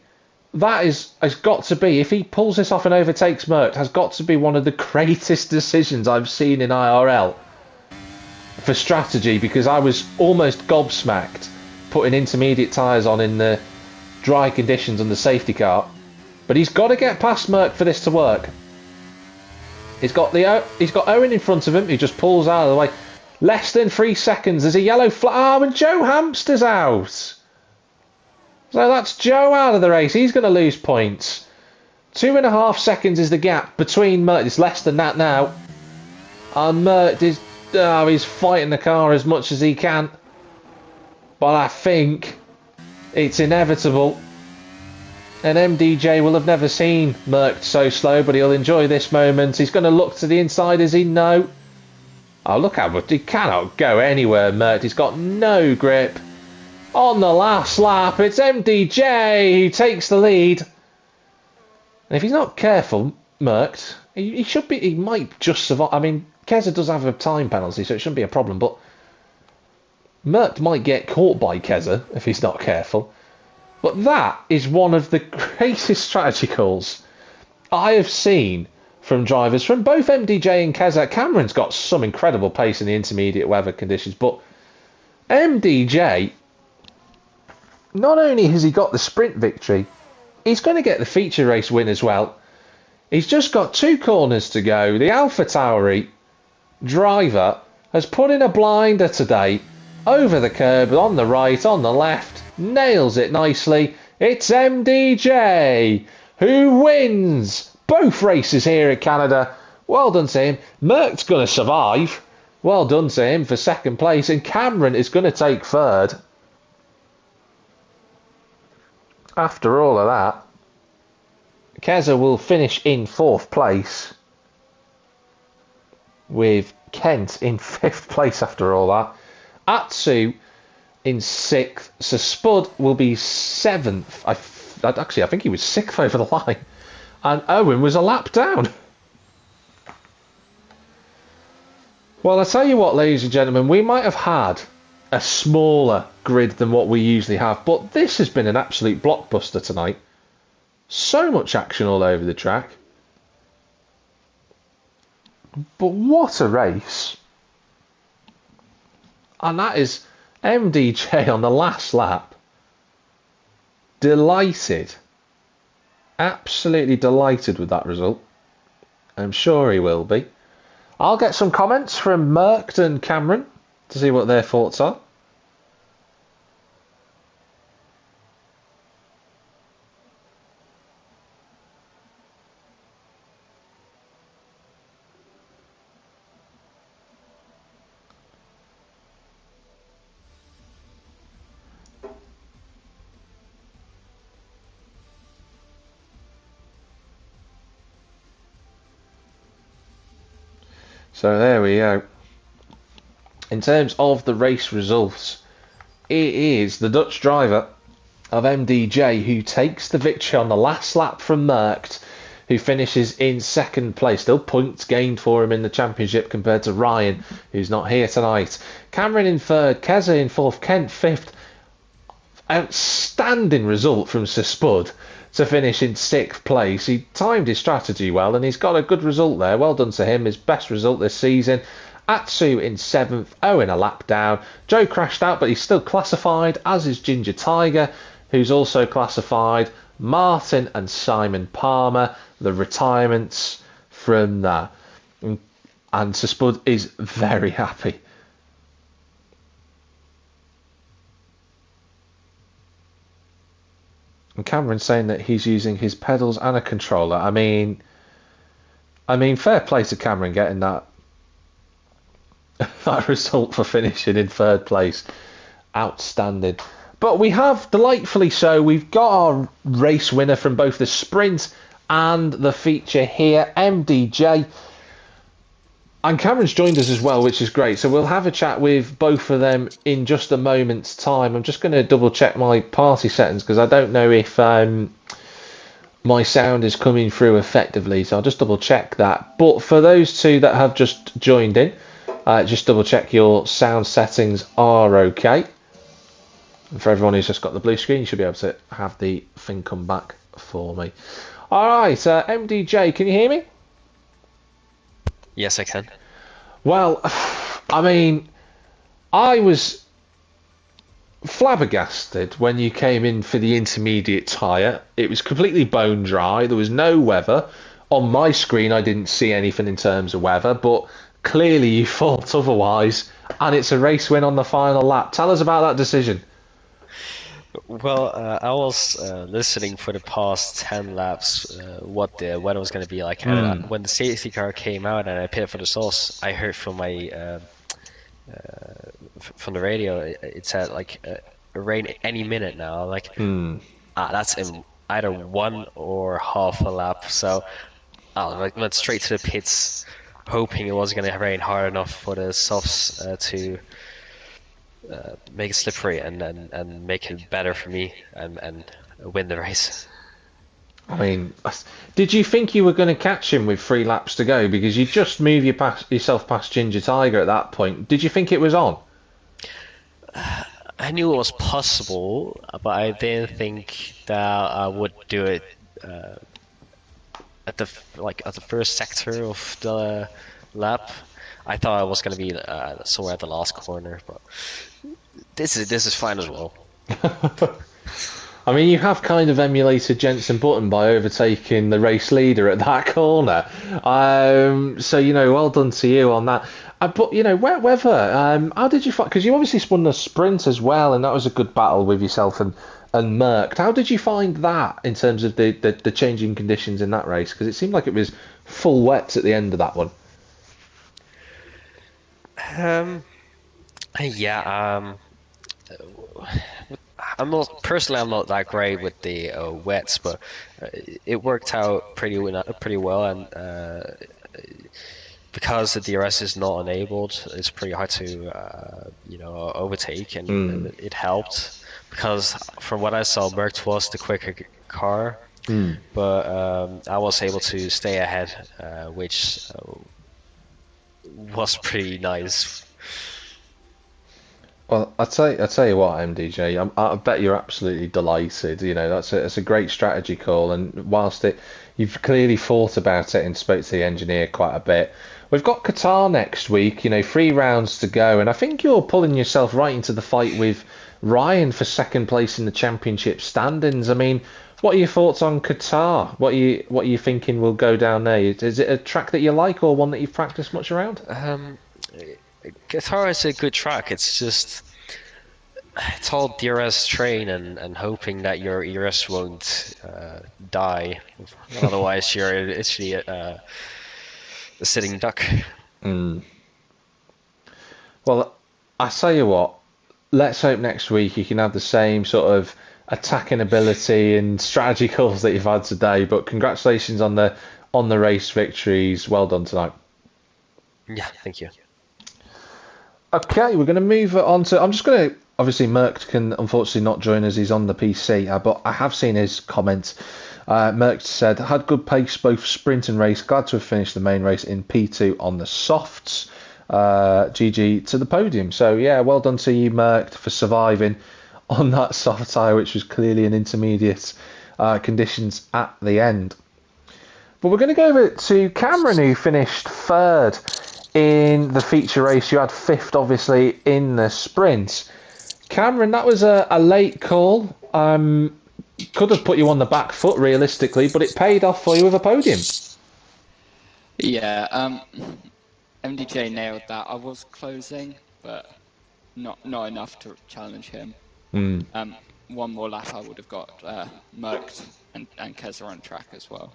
that has got to be, if he pulls this off and overtakes Merck, has got to be one of the greatest decisions I've seen in IRL for strategy, because I was almost gobsmacked putting intermediate tyres on in the dry conditions on the safety car. But he's got to get past Merck for this to work. He's got Owen in front of him, who just pulls out of the way. Less than 3 seconds. There's a yellow flag. Oh, and Joe Hamster's out. So that's Joe out of the race. He's going to lose points. 2.5 seconds is the gap between Mert. It's less than that now. And Mert is... Oh, he's fighting the car as much as he can. But I think it's inevitable. And MDJ will have never seen Merck so slow, but he'll enjoy this moment. He's going to look to the inside. Is he? No. Oh, look how much. He cannot go anywhere, Merck. He's got no grip. On the last lap, it's MDJ who takes the lead. And if he's not careful, Merck, he should be. He might just survive. I mean, Keza does have a time penalty, so it shouldn't be a problem. But Merck might get caught by Keza if he's not careful. But that is one of the greatest strategy calls I have seen from drivers from both MDJ and Keza. Cameron's got some incredible pace in the intermediate weather conditions, but MDJ, not only has he got the sprint victory, he's going to get the feature race win as well. He's just got 2 corners to go. The AlphaTauri driver has put in a blinder today, over the curb, on the right, on the left, nails it nicely. It's MDJ who wins both races here in Canada. Well done to him. Merck's going to survive. Well done to him for 2nd place. And Cameron is going to take 3rd. After all of that, Keza will finish in 4th place, with Kent in 5th place after all that. Atsu in 6th. So Spud will be 7th. I think he was 6th over the line. And Owen was a lap down. Well, I tell you what, ladies and gentlemen, we might have had a smaller grid than what we usually have, but this has been an absolute blockbuster tonight. So much action all over the track. But what a race. And that is MDJ on the last lap. Delighted. Absolutely delighted with that result. I'm sure he will be. I'll get some comments from Mercked and Cameron to see what their thoughts are. So there we go. In terms of the race results, it is the Dutch driver of MDJ who takes the victory on the last lap from Merckx, who finishes in second place. Still points gained for him in the championship compared to Ryan, who's not here tonight. Cameron in third, Keza in fourth, Kent fifth. Outstanding result from Sir Spud to finish in sixth place. He timed his strategy well and he's got a good result there. Well done to him, his best result this season. Atsu in seventh, Owen a lap down. Joe crashed out, but he's still classified, as is Ginger Tiger, who's also classified. Martin and Simon Palmer, the retirements from that. And Sir Spud is very happy. And Cameron's saying that he's using his pedals and a controller. I mean, fair play to Cameron getting that result for finishing in third place. Outstanding. But we have, delightfully so, we've got our race winner from both the sprint and the feature here, MDJ. And Cameron's joined us as well, which is great. So we'll have a chat with both of them in just a moment's time. I'm just going to double check my party settings because I don't know if my sound is coming through effectively. So I'll just double check that. But for those two that have just joined in, just double check your sound settings are okay. And for everyone who's just got the blue screen, you should be able to have the thing come back for me. All right, MDJ, can you hear me? Yes, I can. Well, I mean, I was flabbergasted when you came in for the intermediate tyre. It was completely bone dry. There was no weather. On my screen, I didn't see anything in terms of weather, but clearly you thought otherwise, and it's a race win on the final lap. Tell us about that decision. Well, I was listening for the past 10 laps what the weather was going to be like. And when the safety car came out and I pitted for the sauce, I heard from my from the radio, it said like rain any minute now. Like that's in either one or half a lap. So I went straight to the pits, hoping it wasn't going to rain hard enough for the softs to make it slippery and make it better for me and win the race. I mean, did you think you were going to catch him with 3 laps to go? Because you just moved yourself past Ginger Tiger at that point. Did you think it was on? I knew it was possible, but I didn't think that I would do it at the first sector of the lap. I thought I was going to be somewhere at the last corner, but this is fine as well. I mean, you have kind of emulated Jenson Button by overtaking the race leader at that corner. So, well done to you on that. But, weather, how did you find... Because you obviously spun the sprint as well, and that was a good battle with yourself and Merckx. How did you find that in terms of the changing conditions in that race? Because it seemed like it was full wet at the end of that one. I'm not that great with the wets, but it worked out pretty well, and because the DRS is not enabled, it's pretty hard to overtake, and it helped because from what I saw, Merckx was the quicker car, but I was able to stay ahead, which was pretty nice. Well, I tell you what, MDJ, I bet you're absolutely delighted. That's a great strategy call, and whilst you've clearly thought about it and spoke to the engineer quite a bit, We've got Qatar next week, 3 rounds to go, and I think you're pulling yourself right into the fight with Ryan for second place in the championship standings. I mean, what are your thoughts on Qatar? What are you thinking will go down there? Is it a track that you like or one that you've practiced much around? Qatar is a good track. It's all DRS train and hoping that your ERS won't die. Otherwise, you're literally a sitting duck. Well, I tell you what, let's hope next week you can have the same sort of attacking ability and strategy calls that you've had today. But congratulations on the race victories. Well done tonight. Yeah, thank you. Okay, we're going to move on to. I'm just going to. Obviously, Merck can unfortunately not join us. He's on the PC, but I have seen his comments. Merck said, had good pace both sprint and race. Glad to have finished the main race in P2 on the softs. GG to the podium. So, yeah, well done to you, Merck, for surviving on that soft tyre, which was clearly an intermediate conditions at the end. But we're going to go over to Cameron, who finished third in the feature race. You had fifth, obviously, in the sprint. Cameron, that was a late call. Could have put you on the back foot, realistically, but it paid off for you with a podium. Yeah, MDJ nailed that. I was closing, but not enough to challenge him. One more lap, I would have got murked and Keza on track as well.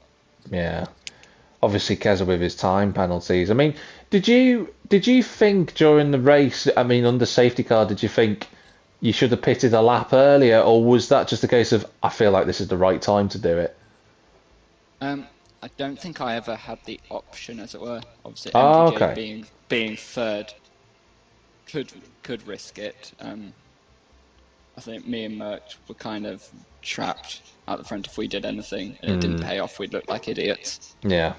Yeah. Obviously, Keza with his time penalties. I mean, did you think during the race, under safety car, did you think you should have pitted a lap earlier, or was that just a case of, I feel like this is the right time to do it? I don't think I ever had the option, as it were. Obviously, Oh, MDJ okay. being third could risk it. I think me and Merch were kind of trapped out the front if we did anything, and it didn't pay off. We'd look like idiots. Yeah.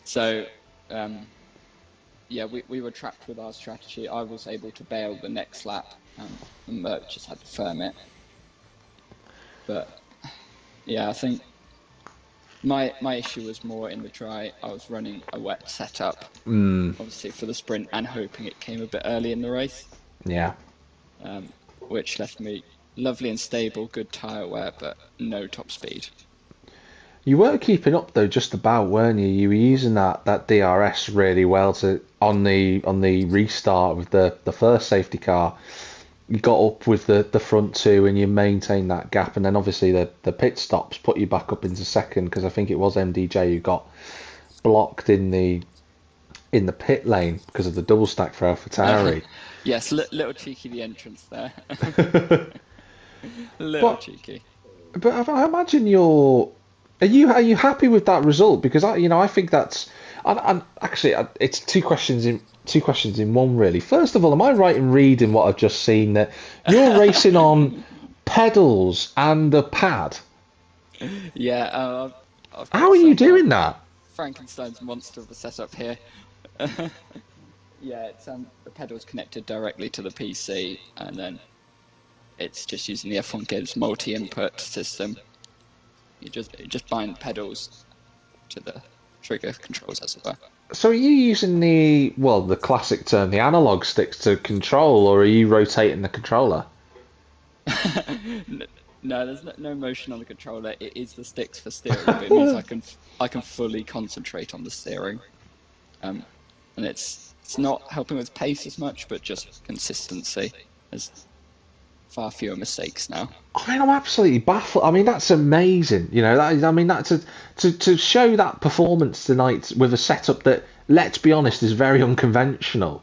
So, yeah, we were trapped with our strategy. I was able to bail the next lap, and Merch just had to firm it. But yeah, I think my issue was more in the dry. I was running a wet setup, obviously for the sprint, and hoping it came a bit early in the race. Yeah. Which left me lovely and stable, good tyre wear, but no top speed. You were keeping up though, just about, weren't you? You were using that DRS really well on the restart with the first safety car. You got up with the front two and you maintained that gap, and then obviously the pit stops put you back up into second, because I think it was MDJ who got blocked in the pit lane because of the double stack for AlphaTauri. Yes, little cheeky the entrance there. Cheeky. But I imagine are you happy with that result? Because I think that's actually it's two questions in one really. First of all, am I right in reading what I've just seen, that you're racing on pedals and a pad? Yeah. How are you doing that? Frankenstein's monster of a setup here. Yeah, it's the pedal's connected directly to the PC, and then it's just using the F1 Gibbs multi-input system. You just bind pedals to the trigger controls, as it were. So are you using the classic term, the analog sticks to control, or are you rotating the controller? No, there's no motion on the controller. It is the sticks for steering, but it means I can fully concentrate on the steering. And it's not helping with pace as much, but just consistency. There's far fewer mistakes now. I'm absolutely baffled. That's amazing. To show that performance tonight with a setup that, let's be honest, is very unconventional.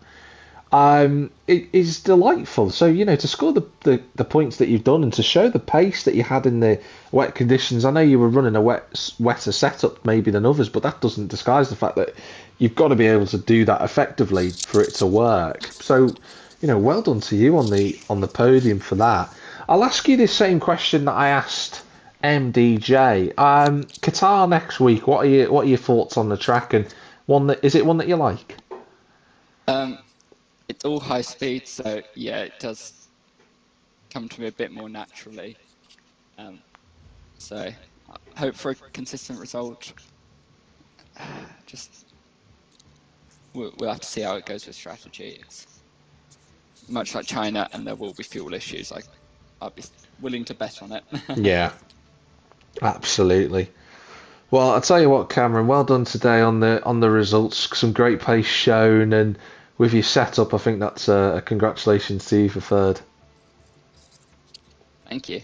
It is delightful. So, to score the points that you've done and to show the pace that you had in the wet conditions. I know you were running a wetter setup maybe than others, but that doesn't disguise the fact that you've got to be able to do that effectively for it to work. So, well done to you on the podium for that. I'll ask you this same question that I asked MDJ. Qatar next week. What are your thoughts on the track, and is it one that you like? It's all high speed, so yeah, it does come to me a bit more naturally. So I hope for a consistent result. Just we'll have to see how it goes with strategy. It's much like China, and there will be fuel issues. I'd be willing to bet on it. Yeah, absolutely. Well, I'll tell you what, Cameron, well done today on the results. Some great pace shown, and with your setup, I think that's a congratulations to you for third. Thank you.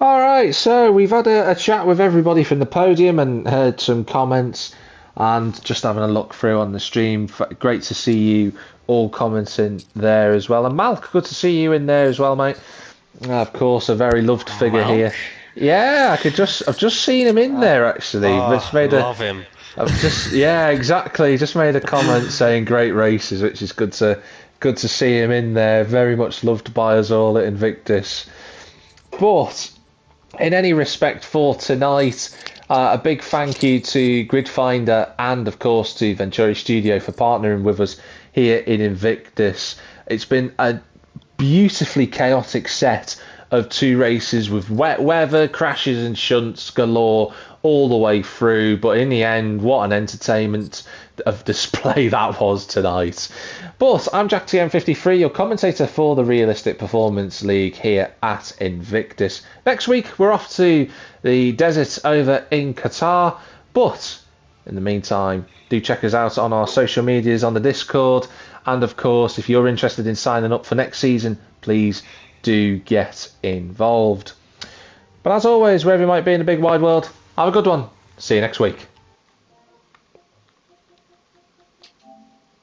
All right, so we've had a chat with everybody from the podium and heard some comments, and just having a look through on the stream. Great to see you all commenting there as well. And Malk, good to see you in there as well, mate. Of course, a very loved figure here. Yeah, I've just seen him in there actually. Love him. Exactly. Just made a comment saying great races, which is good to see him in there. Very much loved by us all at Invictus. But in any respect for tonight, a big thank you to Gridfinder and of course to Venturi Studio for partnering with us here in Invictus. It's been a beautifully chaotic set of 2 races with wet weather, crashes and shunts galore all the way through, but in the end, what an entertainment of display that was tonight. But I'm Jack TM53, your commentator for the Realistic Performance League here at Invictus. Next week we're off to the desert over in Qatar, but in the meantime, do check us out on our social medias, on the Discord, and of course, if you're interested in signing up for next season, please do get involved. But as always, wherever you might be in the big wide world, have a good one. See you next week.